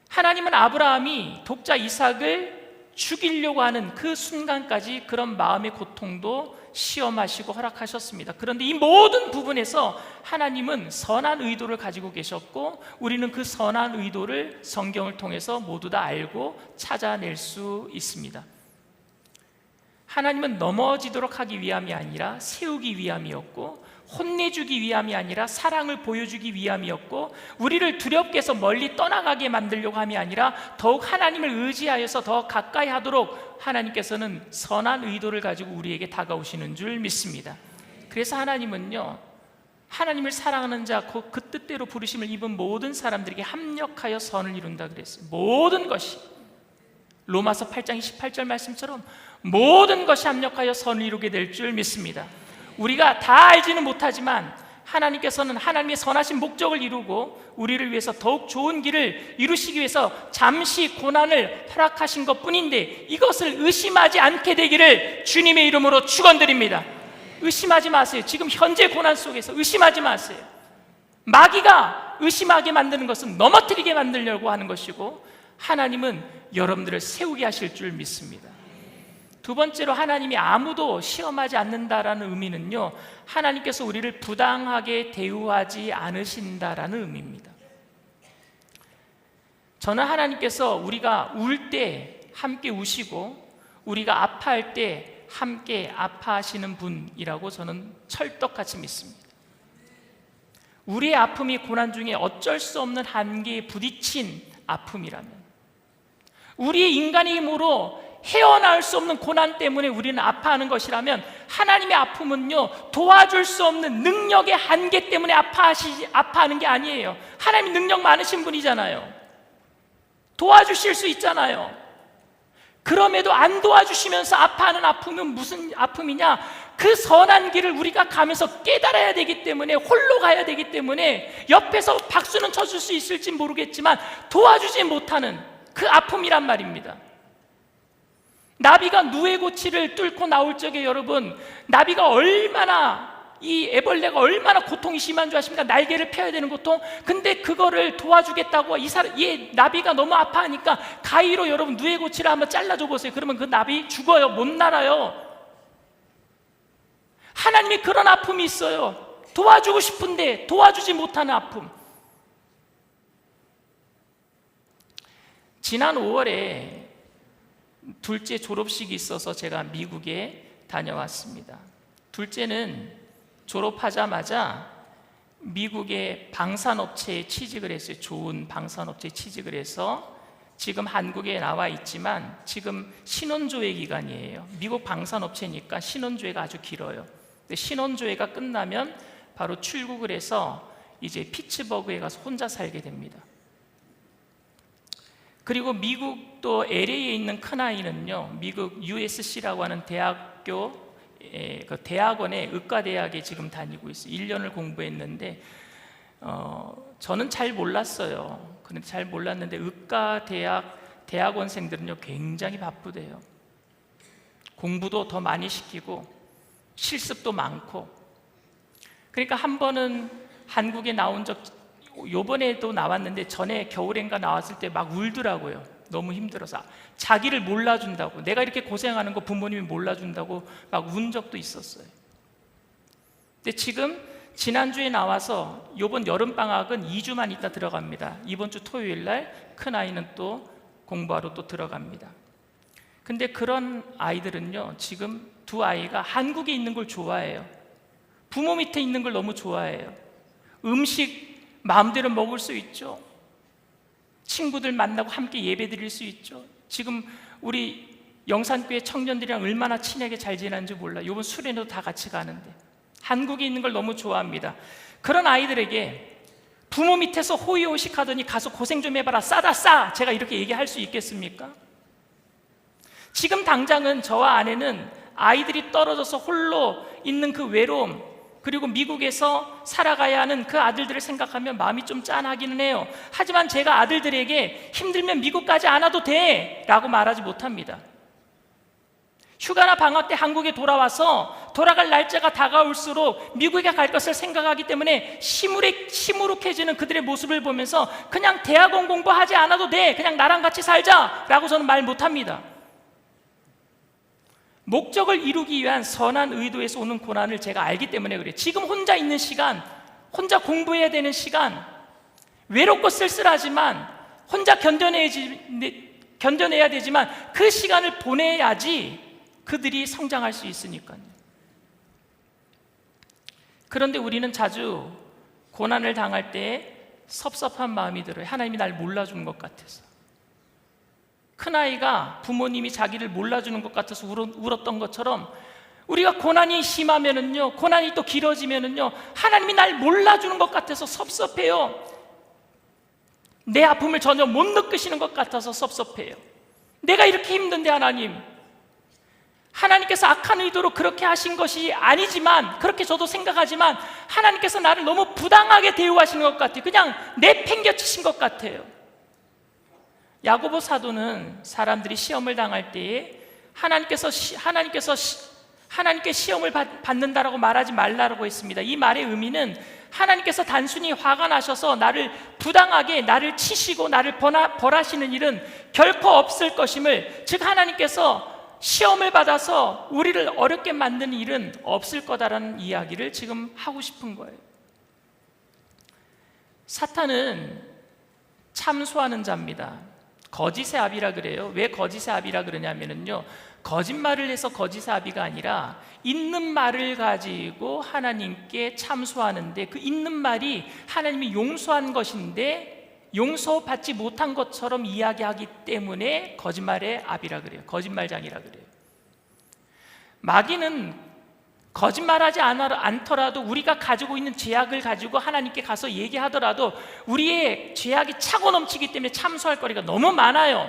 하나님은 아브라함이 독자 이삭을 죽이려고 하는 그 순간까지 그런 마음의 고통도 시험하시고 허락하셨습니다. 그런데 이 모든 부분에서 하나님은 선한 의도를 가지고 계셨고, 우리는 그 선한 의도를 성경을 통해서 모두 다 알고 찾아낼 수 있습니다. 하나님은 넘어지도록 하기 위함이 아니라 세우기 위함이었고, 혼내주기 위함이 아니라 사랑을 보여주기 위함이었고, 우리를 두렵게 해서 멀리 떠나가게 만들려고 함이 아니라 더욱 하나님을 의지하여서 더 가까이 하도록 하나님께서는 선한 의도를 가지고 우리에게 다가오시는 줄 믿습니다. 그래서 하나님은요, 하나님을 사랑하는 자, 그 뜻대로 부르심을 입은 모든 사람들에게 합력하여 선을 이룬다 그랬어요. 모든 것이, 로마서 8장 28절 말씀처럼 모든 것이 합력하여 선을 이루게 될 줄 믿습니다. 우리가 다 알지는 못하지만 하나님께서는 하나님의 선하신 목적을 이루고 우리를 위해서 더욱 좋은 길을 이루시기 위해서 잠시 고난을 허락하신 것 뿐인데, 이것을 의심하지 않게 되기를 주님의 이름으로 축원드립니다. 의심하지 마세요. 지금 현재 고난 속에서 의심하지 마세요. 마귀가 의심하게 만드는 것은 넘어뜨리게 만들려고 하는 것이고, 하나님은 여러분들을 세우게 하실 줄 믿습니다. 두 번째로, 하나님이 아무도 시험하지 않는다라는 의미는요, 하나님께서 우리를 부당하게 대우하지 않으신다라는 의미입니다. 저는 하나님께서 우리가 울 때 함께 우시고 우리가 아파할 때 함께 아파하시는 분이라고 저는 철떡같이 믿습니다. 우리의 아픔이 고난 중에 어쩔 수 없는 한계에 부딪힌 아픔이라면, 우리의 인간의 힘으로 헤어나올 수 없는 고난 때문에 우리는 아파하는 것이라면, 하나님의 아픔은요, 도와줄 수 없는 능력의 한계 때문에 아파하는 게 아니에요. 하나님이 능력 많으신 분이잖아요. 도와주실 수 있잖아요. 그럼에도 안 도와주시면서 아파하는 아픔은 무슨 아픔이냐? 그 선한 길을 우리가 가면서 깨달아야 되기 때문에, 홀로 가야 되기 때문에, 옆에서 박수는 쳐줄 수 있을지 모르겠지만 도와주지 못하는 그 아픔이란 말입니다. 나비가 누에 고치를 뚫고 나올 적에, 여러분, 나비가 얼마나, 이 애벌레가 얼마나 고통이 심한 줄 아십니까? 날개를 펴야 되는 고통. 근데 그거를 도와주겠다고 이 나비가 너무 아파하니까 가위로 여러분 누에 고치를 한번 잘라줘 보세요. 그러면 그 나비 죽어요. 못 날아요. 하나님이 그런 아픔이 있어요. 도와주고 싶은데 도와주지 못하는 아픔. 지난 5월에 둘째 졸업식이 있어서 제가 미국에 다녀왔습니다. 둘째는 졸업하자마자 미국의 방산업체에 취직을 했어요. 좋은 방산업체에 취직을 해서 지금 한국에 나와 있지만 지금 신혼조회 기간이에요. 미국 방산업체니까 신혼조회가 아주 길어요. 근데 신혼조회가 끝나면 바로 출국을 해서 이제 피츠버그에 가서 혼자 살게 됩니다. 그리고 미국 또 LA에 있는 큰아이는요, 미국 USC라고 하는 대학교, 그 대학원에 의과대학에 지금 다니고 있어요. 1년을 공부했는데 저는 잘 몰랐어요. 그런데 잘 몰랐는데 대학원생들은요 굉장히 바쁘대요. 공부도 더 많이 시키고 실습도 많고. 그러니까 한 번은 한국에 나온 적, 요번에도 나왔는데 전에 겨울엔가 나왔을 때 막 울더라고요. 너무 힘들어서 자기를 몰라준다고, 내가 이렇게 고생하는 거 부모님이 몰라준다고 막 운 적도 있었어요. 근데 지금 지난주에 나와서 요번 여름방학은 2주만 있다 들어갑니다. 이번 주 토요일 날 큰아이는 또 공부하러 또 들어갑니다. 근데 그런 아이들은요, 지금 두 아이가 한국에 있는 걸 좋아해요. 부모 밑에 있는 걸 너무 좋아해요. 음식 마음대로 먹을 수 있죠. 친구들 만나고 함께 예배 드릴 수 있죠. 지금 우리 영산교회 청년들이랑 얼마나 친하게 잘 지내는지 몰라요. 이번 수련회도 다 같이 가는데 한국에 있는 걸 너무 좋아합니다. 그런 아이들에게 부모 밑에서 호의호식 하더니 가서 고생 좀 해봐라, 싸다 싸, 제가 이렇게 얘기할 수 있겠습니까? 지금 당장은 저와 아내는 아이들이 떨어져서 홀로 있는 그 외로움, 그리고 미국에서 살아가야 하는 그 아들들을 생각하면 마음이 좀 짠하기는 해요. 하지만 제가 아들들에게 힘들면 미국까지 안 와도 돼 라고 말하지 못합니다. 휴가나 방학 때 한국에 돌아와서 돌아갈 날짜가 다가올수록 미국에 갈 것을 생각하기 때문에 시무룩해지는 그들의 모습을 보면서 그냥 대학원 공부하지 않아도 돼, 그냥 나랑 같이 살자 라고 저는 말 못합니다. 목적을 이루기 위한 선한 의도에서 오는 고난을 제가 알기 때문에 그래요. 지금 혼자 있는 시간, 혼자 공부해야 되는 시간, 외롭고 쓸쓸하지만 혼자 견뎌내야 되지만 그 시간을 보내야지 그들이 성장할 수 있으니까요. 그런데 우리는 자주 고난을 당할 때 섭섭한 마음이 들어요. 하나님이 날 몰라주는 것 같아서. 큰아이가 부모님이 자기를 몰라주는 것 같아서 울었던 것처럼 우리가 고난이 심하면은요, 고난이 또 길어지면은요, 하나님이 날 몰라주는 것 같아서 섭섭해요. 내 아픔을 전혀 못 느끼시는 것 같아서 섭섭해요. 내가 이렇게 힘든데 하나님께서 악한 의도로 그렇게 하신 것이 아니지만, 그렇게 저도 생각하지만 하나님께서 나를 너무 부당하게 대우하시는 것 같아요. 그냥 내팽개치신 것 같아요. 야고보 사도는 사람들이 시험을 당할 때에 하나님께 시험을 받는다라고 말하지 말라고 했습니다. 이 말의 의미는 하나님께서 단순히 화가 나셔서 나를 부당하게 나를 치시고 나를 벌하시는 일은 결코 없을 것임을, 즉 하나님께서 시험을 받아서 우리를 어렵게 만드는 일은 없을 거다라는 이야기를 지금 하고 싶은 거예요. 사탄은 참소하는 자입니다. 거짓의 아비라 그래요. 왜 거짓의 아비라 그러냐면요, 거짓말을 해서 거짓의 아비가 아니라 있는 말을 가지고 하나님께 참소하는데, 그 있는 말이 하나님이 용서한 것인데 용서받지 못한 것처럼 이야기하기 때문에 거짓말의 아비라 그래요. 거짓말장이라 그래요. 마귀는 거짓말하지 않더라도 우리가 가지고 있는 죄악을 가지고 하나님께 가서 얘기하더라도 우리의 죄악이 차고 넘치기 때문에 참소할 거리가 너무 많아요.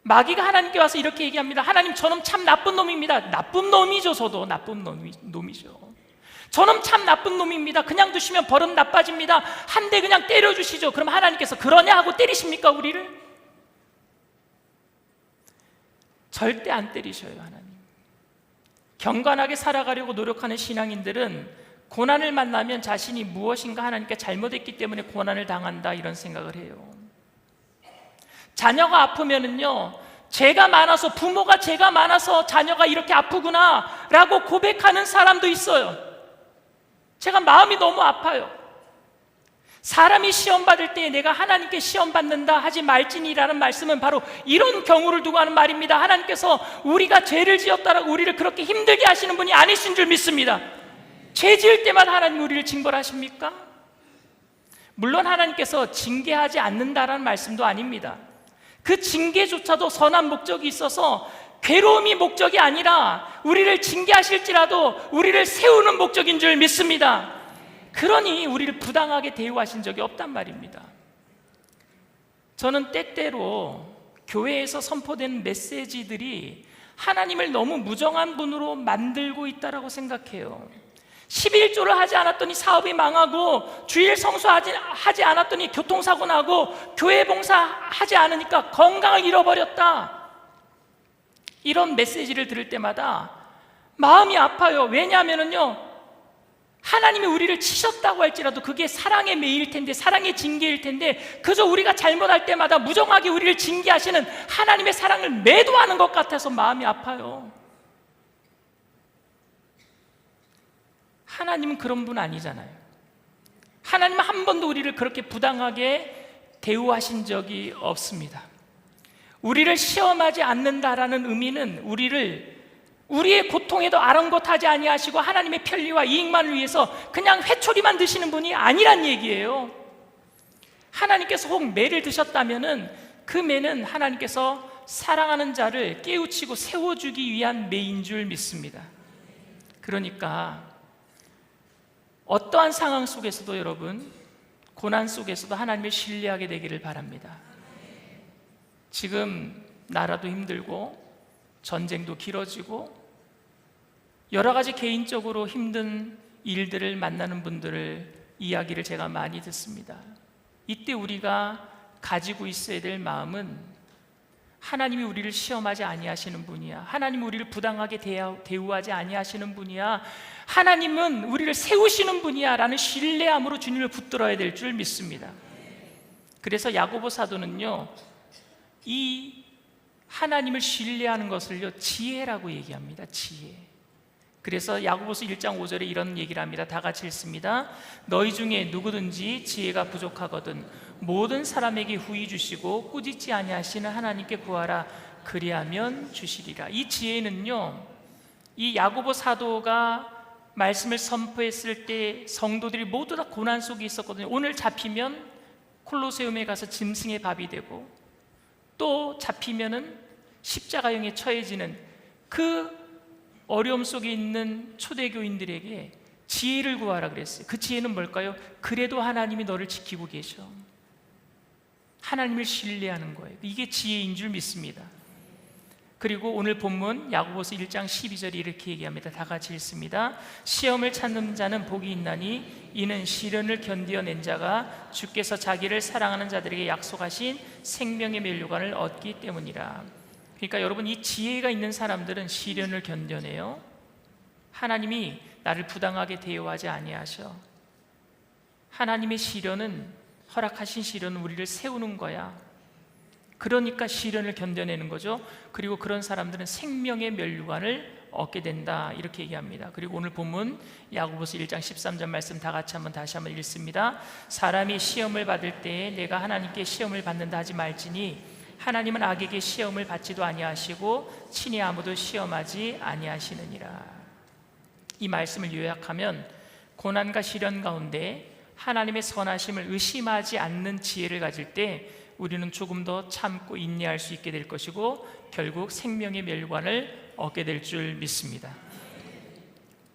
마귀가 하나님께 와서 이렇게 얘기합니다. 하나님, 저놈 참 나쁜 놈입니다. 나쁜 놈이죠. 저도 나쁜 놈이죠. 저놈 참 나쁜 놈입니다. 그냥 두시면 버릇 나빠집니다. 한 대 그냥 때려주시죠. 그럼 하나님께서 그러냐 하고 때리십니까 우리를? 절대 안 때리셔요. 하나님. 경건하게 살아가려고 노력하는 신앙인들은 고난을 만나면 자신이 무엇인가 하나님께 잘못했기 때문에 고난을 당한다, 이런 생각을 해요. 자녀가 아프면은요, 부모가 죄가 많아서 자녀가 이렇게 아프구나 라고 고백하는 사람도 있어요. 제가 마음이 너무 아파요. 사람이 시험 받을 때 내가 하나님께 시험 받는다 하지 말지니라는 말씀은 바로 이런 경우를 두고 하는 말입니다. 하나님께서 우리가 죄를 지었다라고 우리를 그렇게 힘들게 하시는 분이 아니신 줄 믿습니다. 죄 지을 때마다 하나님 우리를 징벌하십니까? 물론 하나님께서 징계하지 않는다라는 말씀도 아닙니다. 그 징계조차도 선한 목적이 있어서 괴로움이 목적이 아니라 우리를 징계하실지라도 우리를 세우는 목적인 줄 믿습니다. 그러니 우리를 부당하게 대우하신 적이 없단 말입니다. 저는 때때로 교회에서 선포되는 메시지들이 하나님을 너무 무정한 분으로 만들고 있다고 생각해요. 11조를 하지 않았더니 사업이 망하고, 주일 성수하지 않았더니 교통사고 나고, 교회 봉사하지 않으니까 건강을 잃어버렸다, 이런 메시지를 들을 때마다 마음이 아파요. 왜냐하면요, 하나님이 우리를 치셨다고 할지라도 그게 사랑의 매일 텐데, 사랑의 징계일 텐데, 그저 우리가 잘못할 때마다 무정하게 우리를 징계하시는 하나님의 사랑을 매도하는 것 같아서 마음이 아파요. 하나님은 그런 분 아니잖아요. 하나님은 한 번도 우리를 그렇게 부당하게 대우하신 적이 없습니다. 우리를 시험하지 않는다라는 의미는 우리의 고통에도 아랑곳하지 아니하시고 하나님의 편리와 이익만을 위해서 그냥 회초리만 드시는 분이 아니란 얘기예요. 하나님께서 혹 매를 드셨다면은 그 매는 하나님께서 사랑하는 자를 깨우치고 세워주기 위한 매인 줄 믿습니다. 그러니까 어떠한 상황 속에서도 여러분, 고난 속에서도 하나님을 신뢰하게 되기를 바랍니다. 지금 나라도 힘들고 전쟁도 길어지고 여러 가지 개인적으로 힘든 일들을 만나는 분들을 이야기를 제가 많이 듣습니다. 이때 우리가 가지고 있어야 될 마음은, 하나님이 우리를 시험하지 아니하시는 분이야. 하나님은 우리를 부당하게 대우하지 아니하시는 분이야. 하나님은 우리를 세우시는 분이야 라는 신뢰함으로 주님을 붙들어야 될 줄 믿습니다. 그래서 야고보 사도는요, 이 하나님을 신뢰하는 것을요, 지혜라고 얘기합니다. 지혜. 그래서 야고보서 1장 5절에 이런 얘기를 합니다. 다 같이 읽습니다. 너희 중에 누구든지 지혜가 부족하거든 모든 사람에게 후히 주시고 꾸짖지 아니하시는 하나님께 구하라. 그리하면 주시리라. 이 지혜는요, 이 야고보 사도가 말씀을 선포했을 때 성도들이 모두 다 고난 속에 있었거든요. 오늘 잡히면 콜로세움에 가서 짐승의 밥이 되고, 또 잡히면은 십자가형에 처해지는 그 어려움 속에 있는 초대교인들에게 지혜를 구하라 그랬어요. 그 지혜는 뭘까요? 그래도 하나님이 너를 지키고 계셔. 하나님을 신뢰하는 거예요. 이게 지혜인 줄 믿습니다. 그리고 오늘 본문 야고보서 1장 12절에 이렇게 얘기합니다. 다 같이 읽습니다. 시험을 찾는 자는 복이 있나니 이는 시련을 견디어낸 자가 주께서 자기를 사랑하는 자들에게 약속하신 생명의 멸류관을 얻기 때문이라. 그러니까 여러분, 이 지혜가 있는 사람들은 시련을 견뎌내요. 하나님이 나를 부당하게 대우하지 아니하셔. 하나님의 시련은, 허락하신 시련은 우리를 세우는 거야. 그러니까 시련을 견뎌내는 거죠. 그리고 그런 사람들은 생명의 멸류관을 얻게 된다, 이렇게 얘기합니다. 그리고 오늘 본문 야고보서 1장 13절 말씀 다 같이 다시 한번 읽습니다. 사람이 시험을 받을 때에 내가 하나님께 시험을 받는다 하지 말지니 하나님은 악에게 시험을 받지도 아니하시고 친히 아무도 시험하지 아니하시느니라. 이 말씀을 요약하면 고난과 시련 가운데 하나님의 선하심을 의심하지 않는 지혜를 가질 때 우리는 조금 더 참고 인내할 수 있게 될 것이고 결국 생명의 멸관을 얻게 될 줄 믿습니다.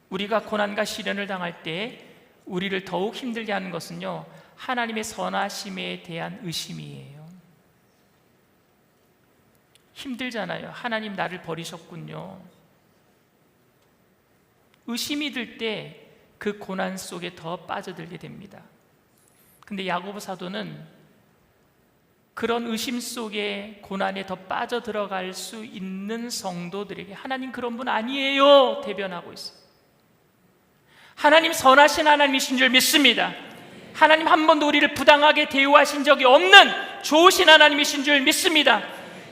우리가 고난과 시련을 당할 때 우리를 더욱 힘들게 하는 것은요, 하나님의 선하심에 대한 의심이에요. 힘들잖아요. 하나님 나를 버리셨군요. 의심이 들 때 그 고난 속에 더 빠져들게 됩니다. 근데 야고보 사도는 그런 의심 속에 고난에 더 빠져들어갈 수 있는 성도들에게 하나님 그런 분 아니에요 대변하고 있어요. 하나님 선하신 하나님이신 줄 믿습니다. 하나님 한 번도 우리를 부당하게 대우하신 적이 없는 좋으신 하나님이신 줄 믿습니다.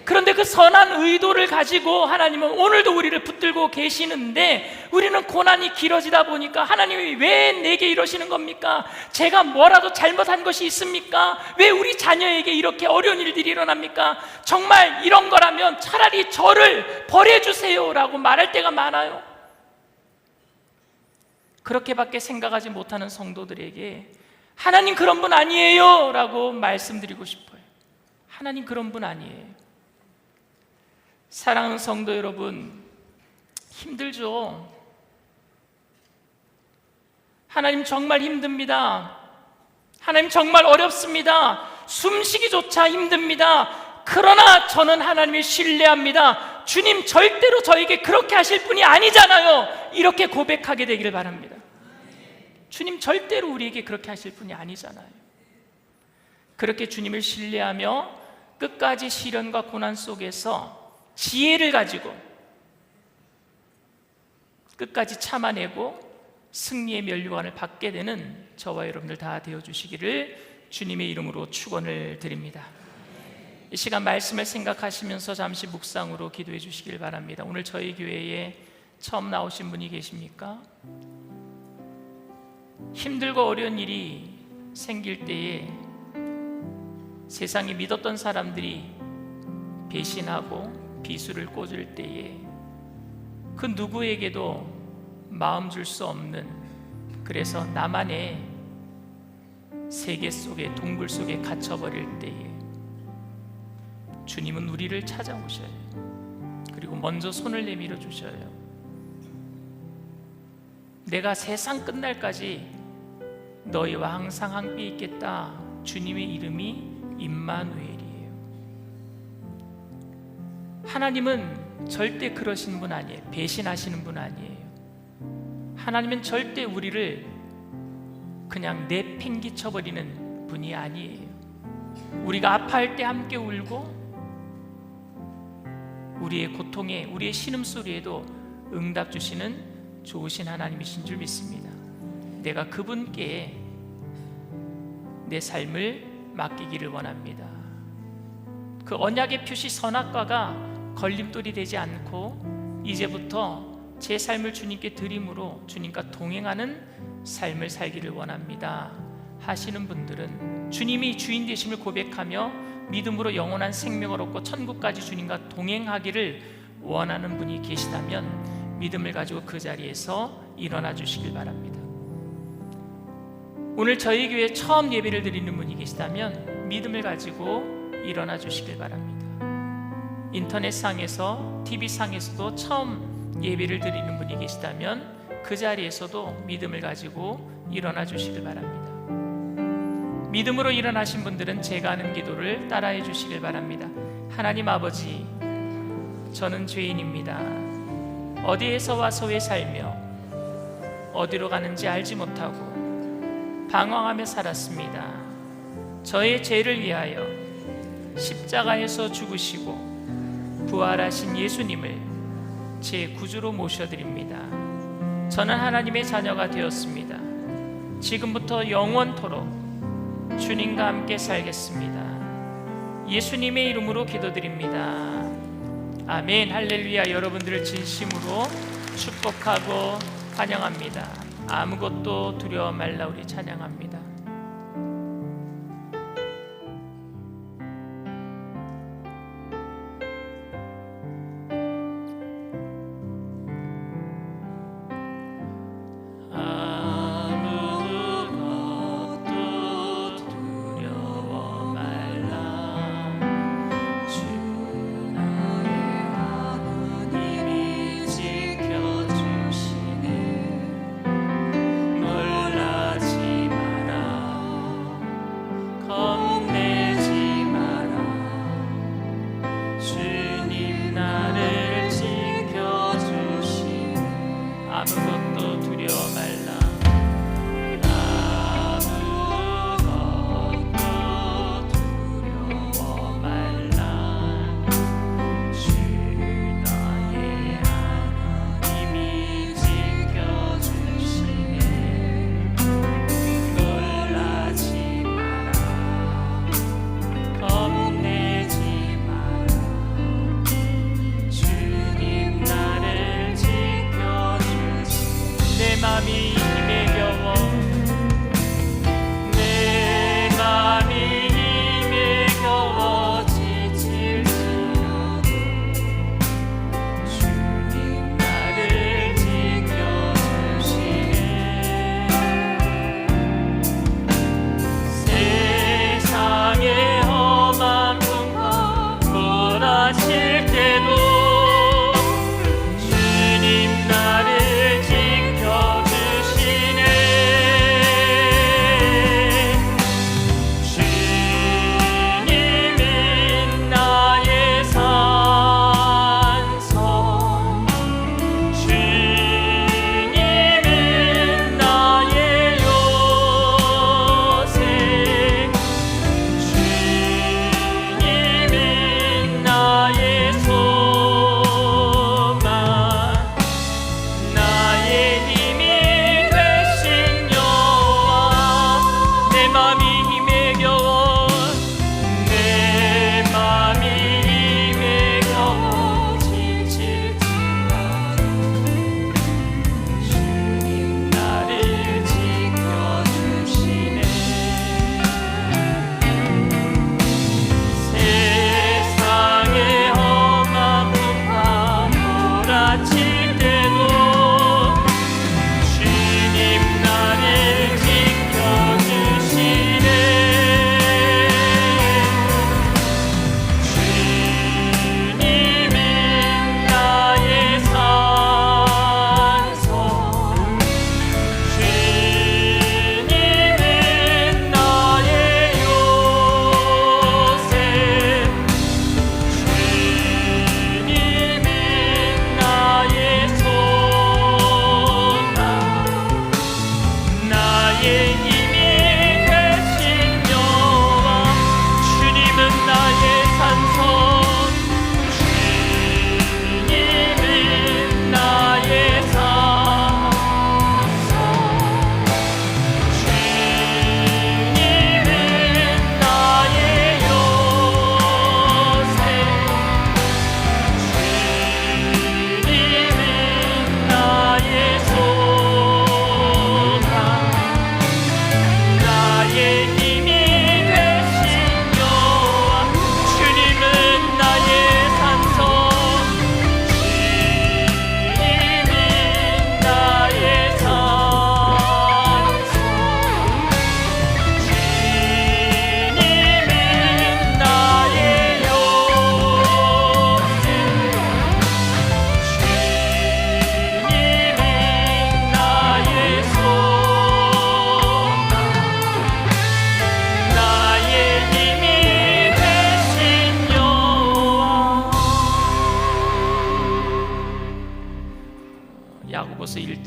그런데 그 선한 의도를 가지고 하나님은 오늘도 우리를 붙들고 계시는데 우리는 고난이 길어지다 보니까 하나님이 왜 내게 이러시는 겁니까? 제가 뭐라도 잘못한 것이 있습니까? 왜 우리 자녀에게 이렇게 어려운 일들이 일어납니까? 정말 이런 거라면 차라리 저를 버려주세요 라고 말할 때가 많아요. 그렇게밖에 생각하지 못하는 성도들에게 하나님 그런 분 아니에요 라고 말씀드리고 싶어요. 하나님 그런 분 아니에요. 사랑하는 성도 여러분, 힘들죠? 하나님 정말 힘듭니다. 하나님 정말 어렵습니다. 숨쉬기조차 힘듭니다. 그러나 저는 하나님을 신뢰합니다. 주님 절대로 저에게 그렇게 하실 분이 아니잖아요. 이렇게 고백하게 되기를 바랍니다. 주님 절대로 우리에게 그렇게 하실 분이 아니잖아요. 그렇게 주님을 신뢰하며 끝까지 시련과 고난 속에서 지혜를 가지고 끝까지 참아내고 승리의 멸류관을 받게 되는 저와 여러분들 다 되어주시기를 주님의 이름으로 축원을 드립니다. 이 시간 말씀을 생각하시면서 잠시 묵상으로 기도해 주시길 바랍니다. 오늘 저희 교회에 처음 나오신 분이 계십니까? 힘들고 어려운 일이 생길 때에 세상에 믿었던 사람들이 배신하고 비수를 꽂을 때에 그 누구에게도 마음 줄 수 없는, 그래서 나만의 세계 속에 동굴 속에 갇혀버릴 때에 주님은 우리를 찾아오셔요. 그리고 먼저 손을 내밀어 주셔요. 내가 세상 끝날까지 너희와 항상 함께 있겠다. 주님의 이름이 임마누엘이에요. 하나님은 절대 그러신 분 아니에요. 배신하시는 분 아니에요. 하나님은 절대 우리를 그냥 내팽개쳐버리는 분이 아니에요. 우리가 아파할 때 함께 울고 우리의 고통에, 우리의 신음소리에도 응답 주시는 좋으신 하나님이신 줄 믿습니다. 내가 그분께 내 삶을 맡기기를 원합니다. 그 언약의 표시 선악과가 걸림돌이 되지 않고 이제부터 제 삶을 주님께 드림으로 주님과 동행하는 삶을 살기를 원합니다 하시는 분들은, 주님이 주인 되심을 고백하며 믿음으로 영원한 생명을 얻고 천국까지 주님과 동행하기를 원하는 분이 계시다면 믿음을 가지고 그 자리에서 일어나 주시길 바랍니다. 오늘 저희 교회 처음 예배를 드리는 분이 계시다면 믿음을 가지고 일어나 주시길 바랍니다. 인터넷상에서, TV상에서도 처음 예배를 드리는 분이 계시다면 그 자리에서도 믿음을 가지고 일어나 주시길 바랍니다. 믿음으로 일어나신 분들은 제가 하는 기도를 따라해 주시길 바랍니다. 하나님 아버지, 저는 죄인입니다. 어디에서 와서 왜 살며 어디로 가는지 알지 못하고 방황하며 살았습니다. 저의 죄를 위하여 십자가에서 죽으시고 부활하신 예수님을 제 구주로 모셔드립니다. 저는 하나님의 자녀가 되었습니다. 지금부터 영원토록 주님과 함께 살겠습니다. 예수님의 이름으로 기도드립니다. 아멘. 할렐루야. 여러분들을 진심으로 축복하고 환영합니다. 아무것도 두려워 말라. 우리 찬양합니다. 아무것도 두려워 말라. 아무것도 두려워 말라. 주 나의 하나님이 지켜주시네. 놀라지 마라. 겁내지 마라. 주님 나를 내 맘이 힘에 겨워 내 맘이 힘에 겨워 지칠지라도 주님 나를 지켜주시네. 세상의 험한 풍파 몰아칠 때도 주님 나를 주님 나를 지켜주시네.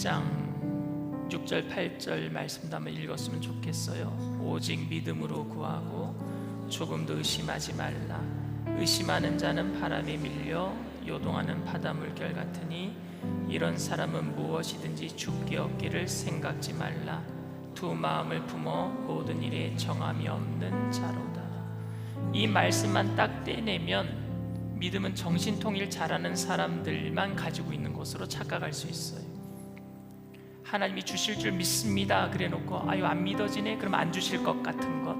1장 6절 8절 말씀도 한번 읽었으면 좋겠어요. 오직 믿음으로 구하고 조금도 의심하지 말라. 의심하는 자는 바람에 밀려 요동하는 바다 물결 같으니 이런 사람은 무엇이든지 죽게 얻기를 생각지 말라. 두 마음을 품어 모든 일에 정함이 없는 자로다. 이 말씀만 딱 떼내면 믿음은 정신통일 잘하는 사람들만 가지고 있는 것으로 착각할 수 있어요. 하나님이 주실 줄 믿습니다 그래 놓고 아유 안 믿어지네 그럼 안 주실 것 같은 것,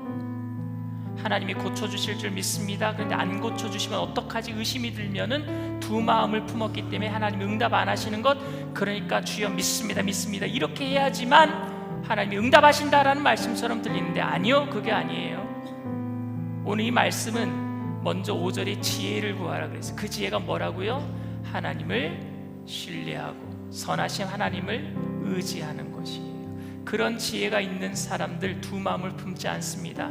하나님이 고쳐주실 줄 믿습니다 그런데 안 고쳐주시면 어떡하지 의심이 들면은 두 마음을 품었기 때문에 하나님이 응답 안 하시는 것, 그러니까 주여 믿습니다 믿습니다 이렇게 해야지만 하나님이 응답하신다라는 말씀처럼 들리는데 아니요, 그게 아니에요. 오늘 이 말씀은 먼저 5절에 지혜를 구하라 그랬어요. 그 지혜가 뭐라고요? 하나님을 신뢰하고 선하신 하나님을 의지하는 것이에요. 그런 지혜가 있는 사람들 두 마음을 품지 않습니다.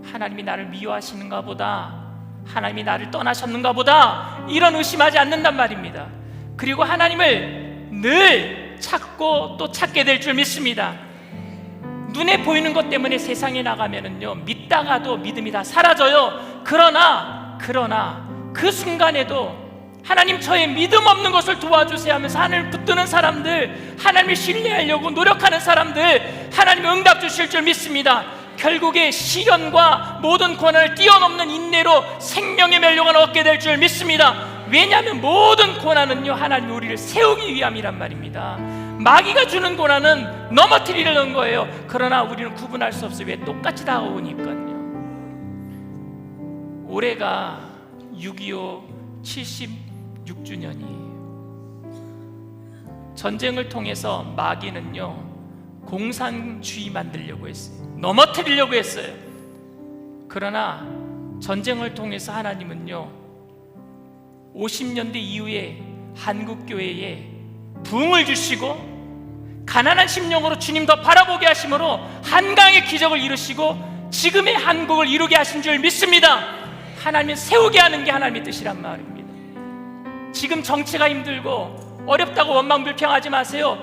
하나님이 나를 미워하시는가 보다, 하나님이 나를 떠나셨는가 보다 이런 의심하지 않는단 말입니다. 그리고 하나님을 늘 찾고 또 찾게 될 줄 믿습니다. 눈에 보이는 것 때문에 세상에 나가면은요 믿다가도 믿음이 다 사라져요. 그러나 그 순간에도 하나님 저의 믿음 없는 것을 도와주세요 하면서 하나님을 붙드는 사람들, 하나님을 신뢰하려고 노력하는 사람들 하나님이 응답 주실 줄 믿습니다. 결국에 시련과 모든 고난을 뛰어넘는 인내로 생명의 멸류관을 얻게 될 줄 믿습니다. 왜냐하면 모든 고난은요 하나님이 우리를 세우기 위함이란 말입니다. 마귀가 주는 고난은 넘어뜨리려는 거예요. 그러나 우리는 구분할 수 없어요. 왜? 똑같이 다가오니까요. 올해가 6.25 76주년이에요. 전쟁을 통해서 마귀는요 공산주의 만들려고 했어요. 넘어뜨리려고 했어요. 그러나 전쟁을 통해서 하나님은요 50년대 이후에 한국교회에 부흥을 주시고 가난한 심령으로 주님 더 바라보게 하심으로 한강의 기적을 이루시고 지금의 한국을 이루게 하신 줄 믿습니다. 하나님을 세우게 하는 게 하나님의 뜻이란 말입니다. 지금 정치가 힘들고 어렵다고 원망불평하지 마세요.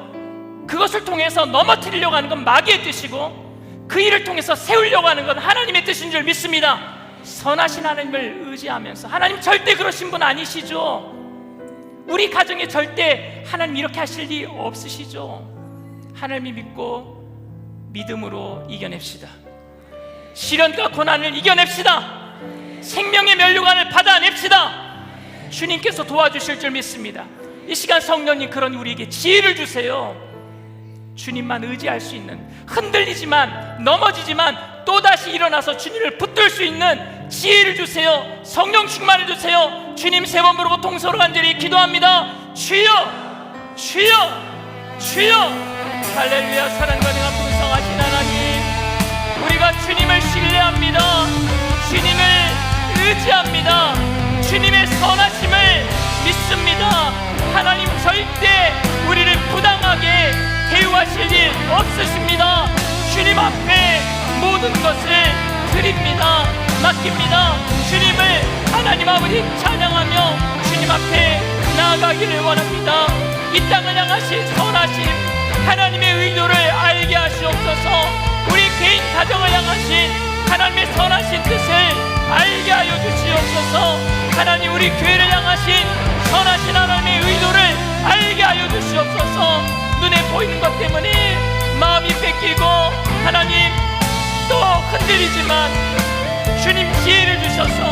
그것을 통해서 넘어뜨리려고 하는 건 마귀의 뜻이고 그 일을 통해서 세우려고 하는 건 하나님의 뜻인 줄 믿습니다. 선하신 하나님을 의지하면서, 하나님 절대 그러신 분 아니시죠? 우리 가정에 절대 하나님 이렇게 하실 리 없으시죠? 하나님이 믿고 믿음으로 이겨냅시다. 시련과 고난을 이겨냅시다. 생명의 멸류관을 받아냅시다. 주님께서 도와주실 줄 믿습니다. 이 시간 성령님 그런 우리에게 지혜를 주세요. 주님만 의지할 수 있는, 흔들리지만 넘어지지만 또다시 일어나서 주님을 붙들 수 있는 지혜를 주세요. 성령 충만을 주세요. 주님 3번 부르고 통서로 간절히 기도합니다. 주여, 주여, 주여. 할렐루야. 사랑과 능한 풍성하신 하나님, 우리가 주님을 신뢰합니다. 주님을 의지합니다. 주님의 선하심을 믿습니다. 하나님 절대 우리를 부당하게 대우하실 일 없으십니다. 주님 앞에 모든 것을 드립니다. 맡깁니다. 주님을 하나님 아버지 찬양하며 주님 앞에 나아가기를 원합니다. 이 땅을 향하신 선하심 하나님의 의도를 알게 하시옵소서. 우리 개인 가정을 향하신 하나님의 선하신 뜻을 알게 하여 주시옵소서. 하나님 우리 교회를 향하신 선하신 하나님의 의도를 알게 하여 주시옵소서. 눈에 보이는 것 때문에 마음이 뺏기고 하나님 또 흔들리지만 주님 지혜를 주셔서,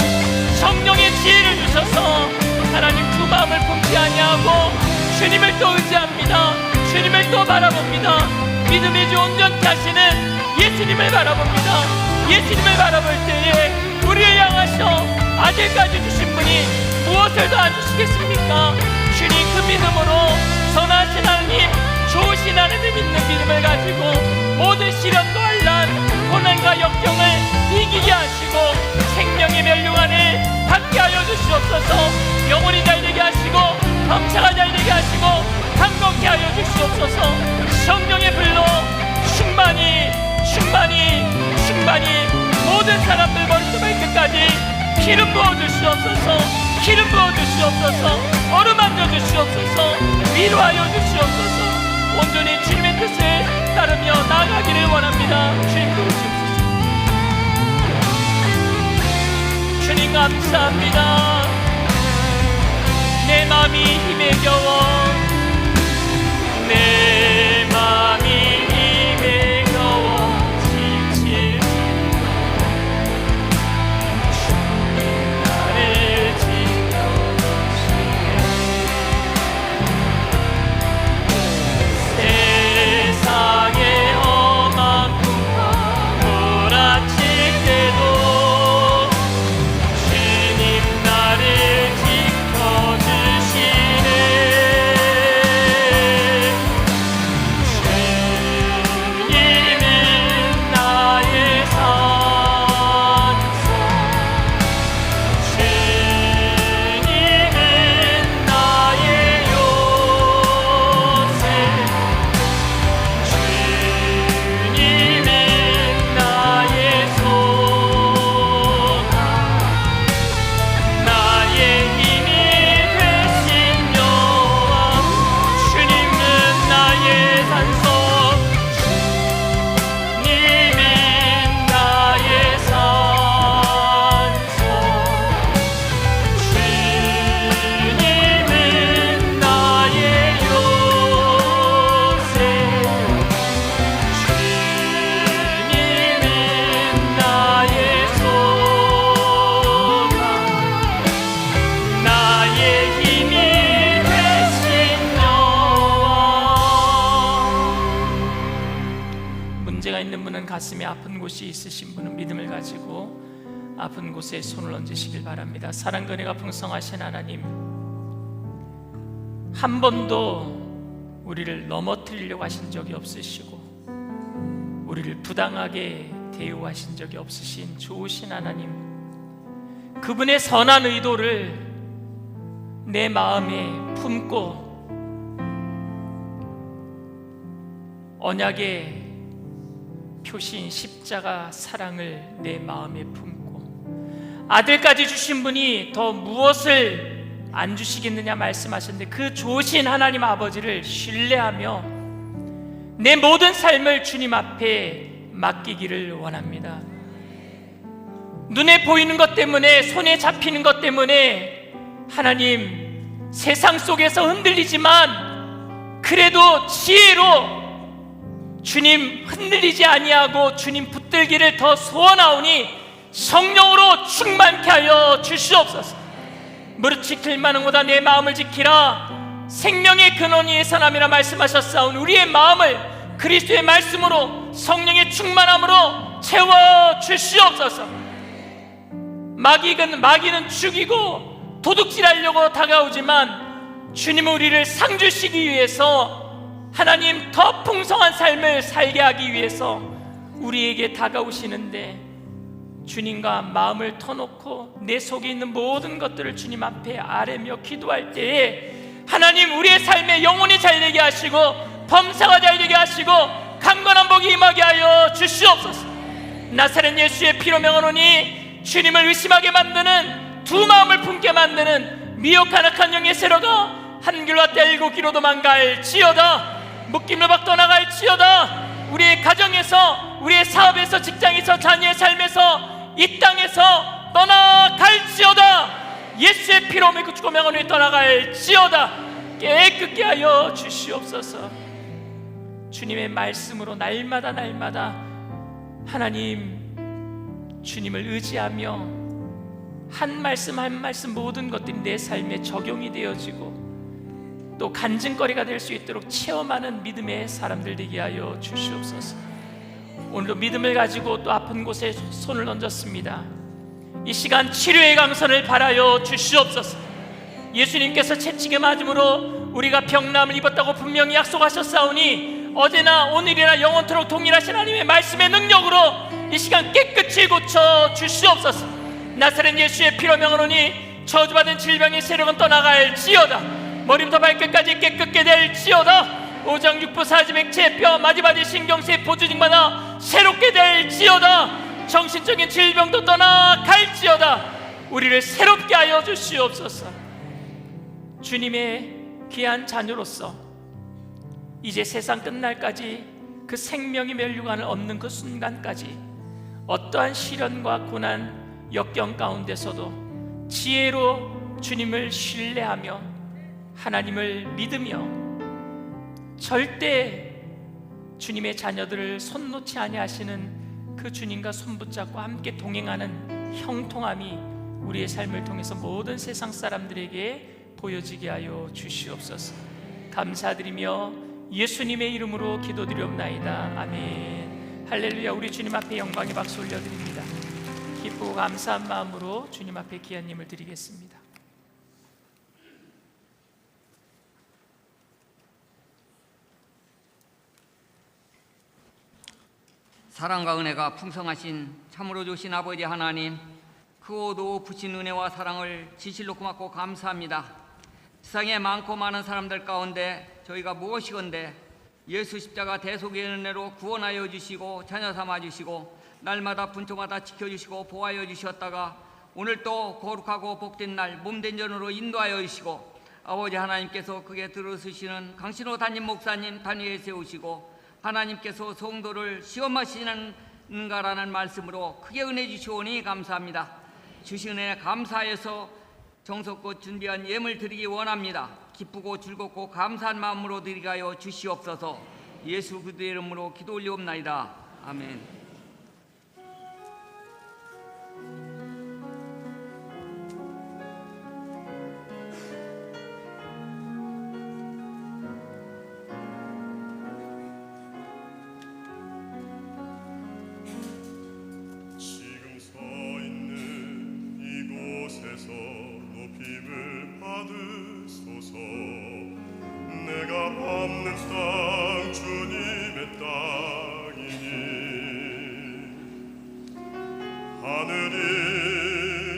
성령의 지혜를 주셔서 하나님 두 마음을 품지 아니하고 주님을 또 의지합니다. 주님을 또 바라봅니다. 믿음이 주 온전케 하시는 예수님을 바라봅니다. 예수님을 바라볼 때에 우리를 향하셔 아들까지 주신 분이 무엇을 더 안 주시겠습니까? 주님 그 믿음으로 선하신 하나님, 좋으신 하나님 믿는 믿음을 가지고 모든 시련과 환난, 고난과 역경을 이기게 하시고 생명의 멸류관을 받게 하여 주시옵소서. 영혼이 잘되게 하시고 정체가 잘되게 하시고 강건케 하여 주시옵소서. 성령의 불로 충만히 모든 사람들 머리부터 발끝까지 기름 부어 주시옵소서. 기름 부어 주시옵소서. 어루만져 주시옵소서. 위로하여 주시옵소서. 온전히 주님의 뜻을 따르며 나아가기를 원합니다. 주님 도우시옵소서. 주님 감사합니다. 내 마음이 힘에 겨워, 내 마음이 힘에 겨워 지칠 주님 나를 지켜주시네. 세상의 험한 풍파 몰아칠 때도 주님 나를 지켜주시네. 주님은 나의 산소, 주님은 나의 요새, 주님은 나의 소망, 나의 힘이 되신 여호와. 주님은 나의 산소, 주님은 나의 산소, 주님은 나의 요새, 주님은 나의 소망, 나의 힘이 되신 여호와. 문제가 있는 분은, 가슴에 아픈 곳이 있으신 분은 믿음을 가지고 아픈 곳에 손을 얹으시길 바랍니다. 사랑과 은혜가 풍성하신 하나님, 한 번도 우리를 넘어뜨리려고 하신 적이 없으시고 우리를 부당하게 대우하신 적이 없으신 좋으신 하나님, 그분의 선한 의도를 내 마음에 품고 언약의 표시인 십자가 사랑을 내 마음에 품고 아들까지 주신 분이 더 무엇을 안 주시겠느냐 말씀하셨는데, 그 좋으신 하나님 아버지를 신뢰하며 내 모든 삶을 주님 앞에 맡기기를 원합니다. 눈에 보이는 것 때문에, 손에 잡히는 것 때문에 하나님, 세상 속에서 흔들리지만 그래도 지혜로 주님 흔들리지 아니하고 주님 붙들기를 더 소원하오니 성령으로 충만케 하여 주시옵소서. 무릇 지킬 만한 보다 내 마음을 지키라. 생명의 근원이 예산함이라 말씀하셨사오니 우리의 마음을 그리스도의 말씀으로 성령의 충만함으로 채워 주시옵소서. 마귀는 죽이고 도둑질하려고 다가오지만 주님은 우리를 상 주시기 위해서, 하나님 더 풍성한 삶을 살게 하기 위해서 우리에게 다가오시는데, 주님과 마음을 터놓고 내 속에 있는 모든 것들을 주님 앞에 아뢰며 기도할 때에 하나님, 우리의 삶에 영혼이 잘되게 하시고 범사가 잘되게 하시고 강건한 복이 임하게 하여 주시옵소서. 나사렛 예수의 피로 명하노니 주님을 의심하게 만드는, 두 마음을 품게 만드는 미혹한 악한 영의 세로가 한 길로 왔다 일곱 길로 도망갈지어다. 묶임을 받고 떠나갈지어다. 우리의 가정에서, 우리의 사업에서, 직장에서, 자녀의 삶에서, 이 땅에서 떠나갈지어다. 예수의 피로 믿고 죽고 명언을 떠나갈지어다. 깨끗게 하여 주시옵소서. 주님의 말씀으로 날마다 하나님, 주님을 의지하며 한 말씀 한 말씀 모든 것들이 내 삶에 적용이 되어지고 또 간증거리가 될 수 있도록 체험하는 믿음의 사람들 되게 하여 주시옵소서. 오늘도 믿음을 가지고 또 아픈 곳에 손을 얹었습니다. 이 시간 치료의 강선을 바라여 주시옵소서. 예수님께서 채찍에 맞음으로 우리가 병남을 입었다고 분명히 약속하셨사오니 어제나 오늘이나 영원토록 동일하신 하나님의 말씀의 능력으로 이 시간 깨끗이 고쳐 주시옵소서. 나사렛 예수의 피로 명하노니 저주받은 질병의 세력은 떠나갈지어다. 머리부터 발끝까지 깨끗게 될지어다. 오장육부 사지맥체 뼈 마디마디 신경세 보조직마다 새롭게 될지어다. 정신적인 질병도 떠나갈지어다. 우리를 새롭게 하여 주시옵소서. 주님의 귀한 자녀로서 이제 세상 끝날까지 그 생명의 면류관을 얻는 그 순간까지 어떠한 시련과 고난, 역경 가운데서도 지혜로 주님을 신뢰하며 하나님을 믿으며 절대 주님의 자녀들을 손 놓지 아니하시는 그 주님과 손붙잡고 함께 동행하는 형통함이 우리의 삶을 통해서 모든 세상 사람들에게 보여지게 하여 주시옵소서. 감사드리며 예수님의 이름으로 기도드리옵나이다. 아멘. 할렐루야. 우리 주님 앞에 영광의 박수 올려드립니다. 기쁘고 감사한 마음으로 주님 앞에 귀한 예물 드리겠습니다.
사랑과 은혜가 풍성하신 참으로 좋으신 아버지 하나님, 크고도 부신 은혜와 사랑을 지실로 고맙고 감사합니다. 세상에 많고 많은 사람들 가운데 저희가 무엇이건대 예수 십자가 대속의 은혜로 구원하여 주시고 자녀 삼아 주시고 날마다 분초마다 지켜주시고 보호하여 주셨다가 오늘 또 거룩하고 복된 날 몸된 전으로 인도하여 주시고 아버지 하나님께서 그게 들어서시는 강신호 담임 목사님 단위에 세우시고 하나님께서 성도를 시험하시는가라는 말씀으로 크게 은혜 주시오니 감사합니다. 주신 은혜 감사해서 정성껏 준비한 예물 드리기 원합니다. 기쁘고 즐겁고 감사한 마음으로 드리게 하여 주시옵소서. 예수 그리스도의 이름으로 기도 올리옵나이다. 아멘.
지금 서 있는 이곳에서 높임을 받으소서. 내가 밟는 땅 주님의 땅이니 하늘이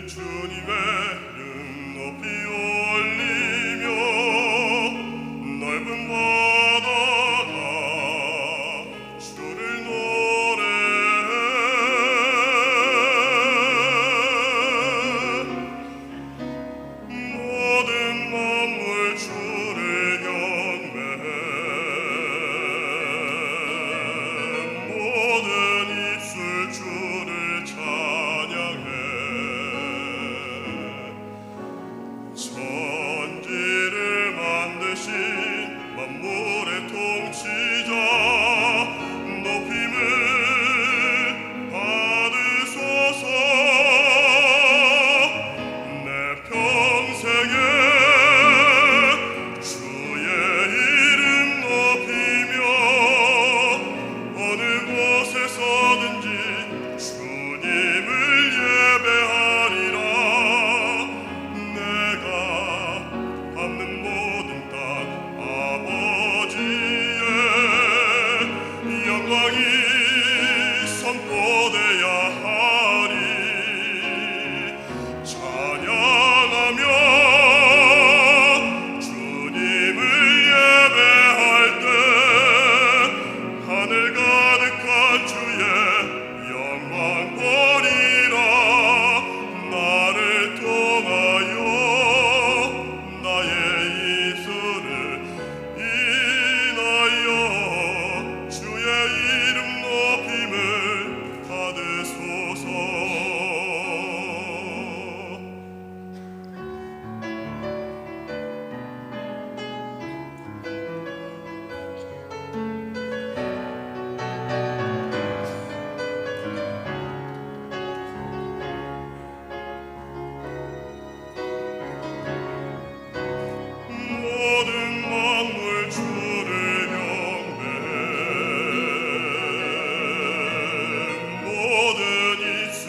주님의 이름 높이 올리며 넓은 바다가 주를 모든 만물 주를 경배해 모든 입술 주를 찬양해 천지를 만드신 만물의 통치자 높임을 받으소서. 내 평생에 주의 이름 높이며 어느 곳에서든지 주님을 예배하리라. 내가 밟는 모든 땅 아버지의 영광이 선포되어야 하리. 찬양하며 주님을 예배할 때 하늘 가득한 주의 영광 보리라. 나를 통하여 나의 입술을 인하여 주의 이름 높임을 받으소서. 모든 만물 주를 경배해 모든 입술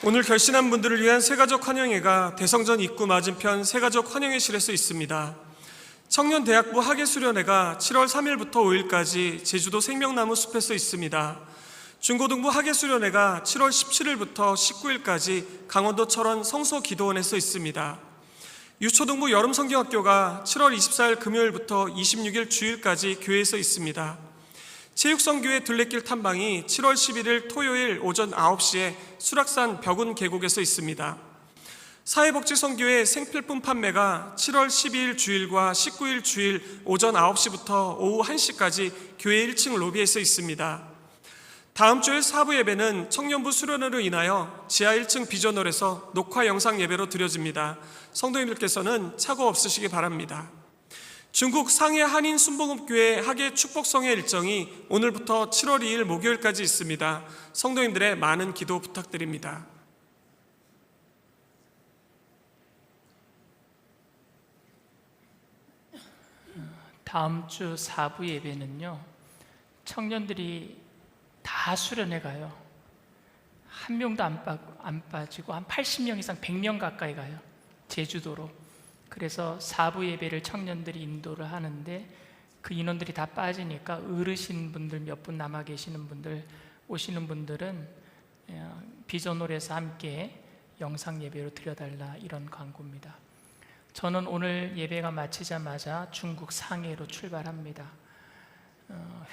오늘 결신한 분들을 위한 새가족 환영회가 대성전 입구 맞은편 새가족 환영회실에서 있습니다. 청년대학부 학예수련회가 7월 3일부터 5일까지 제주도 생명나무 숲에서 있습니다. 중고등부 학예수련회가 7월 17일부터 19일까지 강원도 철원 성소기도원에서 있습니다. 유초등부 여름성경학교가 7월 24일 금요일부터 26일 주일까지 교회에서 있습니다. 체육성교회 둘레길 탐방이 7월 11일 토요일 오전 9시에 수락산 벽운 계곡에서 있습니다. 사회복지성교회 생필품 판매가 7월 12일 주일과 19일 주일 오전 9시부터 오후 1시까지 교회 1층 로비에서 있습니다. 다음 주일 사부 예배는 청년부 수련회로 인하여 지하 1층 비전홀에서 녹화 영상 예배로 드려집니다. 성도님들께서는 착오 없으시기 바랍니다. 중국 상해 한인 순복음교회 학예 축복성회 일정이 오늘부터 7월 2일 목요일까지 있습니다. 성도님들의 많은 기도 부탁드립니다.
다음 주 4부 예배는요, 청년들이 다 수련회 가요. 한 명도 안 빠지고 한 80명 이상 100명 가까이 가요. 제주도로. 그래서 4부 예배를 청년들이 인도를 하는데 그 인원들이 다 빠지니까 어르신 분들 몇 분 남아 계시는 분들, 오시는 분들은 비전홀에서 함께 영상 예배로 드려달라, 이런 광고입니다. 저는 오늘 예배가 마치자마자 중국 상해로 출발합니다.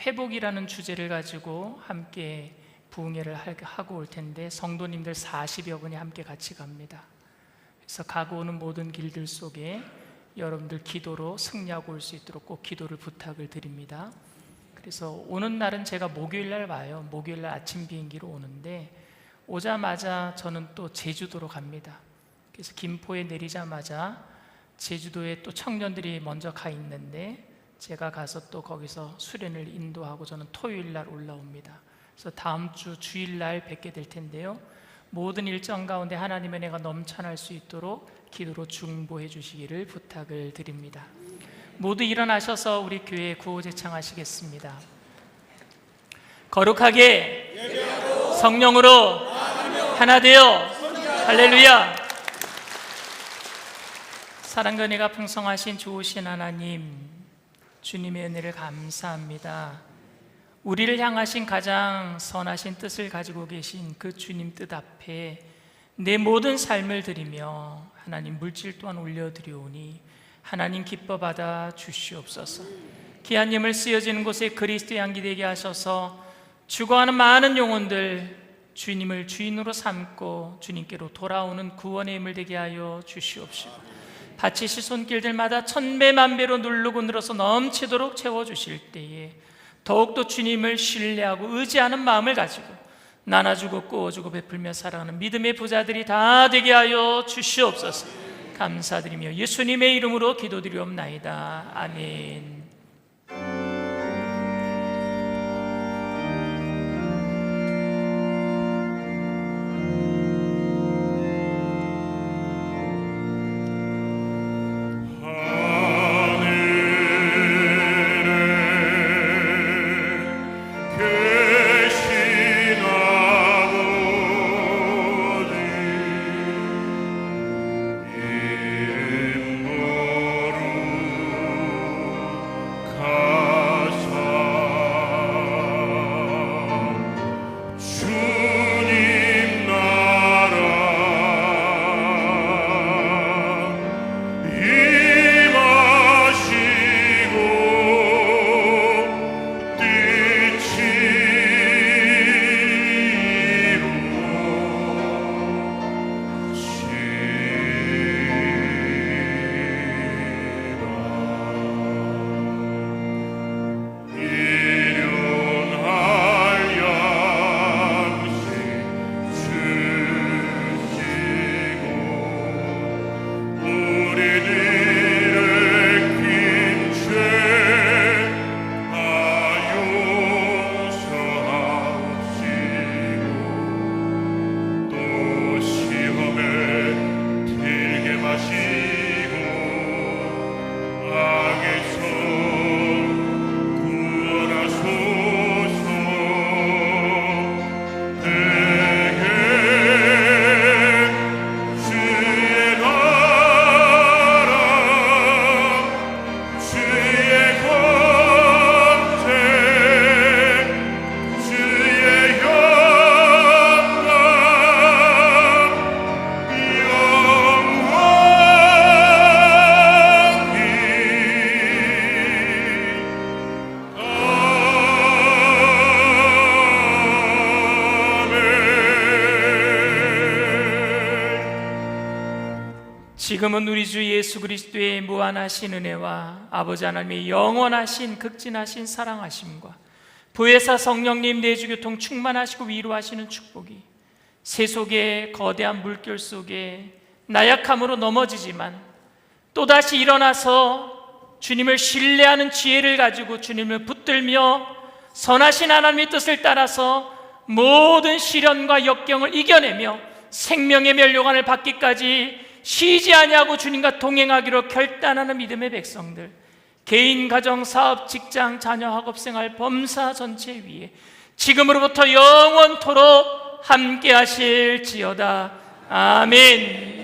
회복이라는 주제를 가지고 함께 부흥회를 하고 올 텐데 성도님들 40여 분이 함께 같이 갑니다. 그래서 가고 오는 모든 길들 속에 여러분들 기도로 승리하고 올 수 있도록 꼭 기도를 부탁을 드립니다. 그래서 오는 날은 제가 목요일 날 와요. 목요일 날 아침 비행기로 오는데 오자마자 저는 또 제주도로 갑니다. 그래서 김포에 내리자마자 제주도에 또 청년들이 먼저 가 있는데 제가 가서 또 거기서 수련을 인도하고 저는 토요일 날 올라옵니다. 그래서 다음 주 주일 날 뵙게 될 텐데요, 모든 일정 가운데 하나님의 은혜가 넘쳐날 수 있도록 기도로 중보해 주시기를 부탁을 드립니다. 모두 일어나셔서 우리 교회 구호제창 하시겠습니다. 거룩하게 성령으로 하나 되어 할렐루야. 사랑과 은혜가 풍성하신 좋으신 하나님, 주님의 은혜를 감사합니다. 우리를 향하신 가장 선하신 뜻을 가지고 계신 그 주님 뜻 앞에 내 모든 삶을 드리며 하나님 물질 또한 올려드리오니 하나님 기뻐 받아 주시옵소서. 귀한 예물 쓰여지는 곳에 그리스도의 향기 되게 하셔서 죽어가는 많은 영혼들 주님을 주인으로 삼고 주님께로 돌아오는 구원의 예물 되게 하여 주시옵시고, 바치실 손길들마다 천배 만배로 누르고 늘어서 넘치도록 채워주실 때에 더욱더 주님을 신뢰하고 의지하는 마음을 가지고 나눠주고 꾸어주고 베풀며 살아가는 믿음의 부자들이 다 되게 하여 주시옵소서. 감사드리며 예수님의 이름으로 기도드리옵나이다. 아멘. 지금은 우리 주 예수 그리스도의 무한하신 은혜와 아버지 하나님의 영원하신 극진하신 사랑하심과 보혜사 성령님 내주교통 충만하시고 위로하시는 축복이 세속의 거대한 물결 속에 나약함으로 넘어지지만 또다시 일어나서 주님을 신뢰하는 지혜를 가지고 주님을 붙들며 선하신 하나님의 뜻을 따라서 모든 시련과 역경을 이겨내며 생명의 면류관을 받기까지 쉬지 아니하고 주님과 동행하기로 결단하는 믿음의 백성들, 개인, 가정, 사업, 직장, 자녀, 학업생활, 범사 전체 위에 지금으로부터 영원토록 함께 하실지어다. 아멘.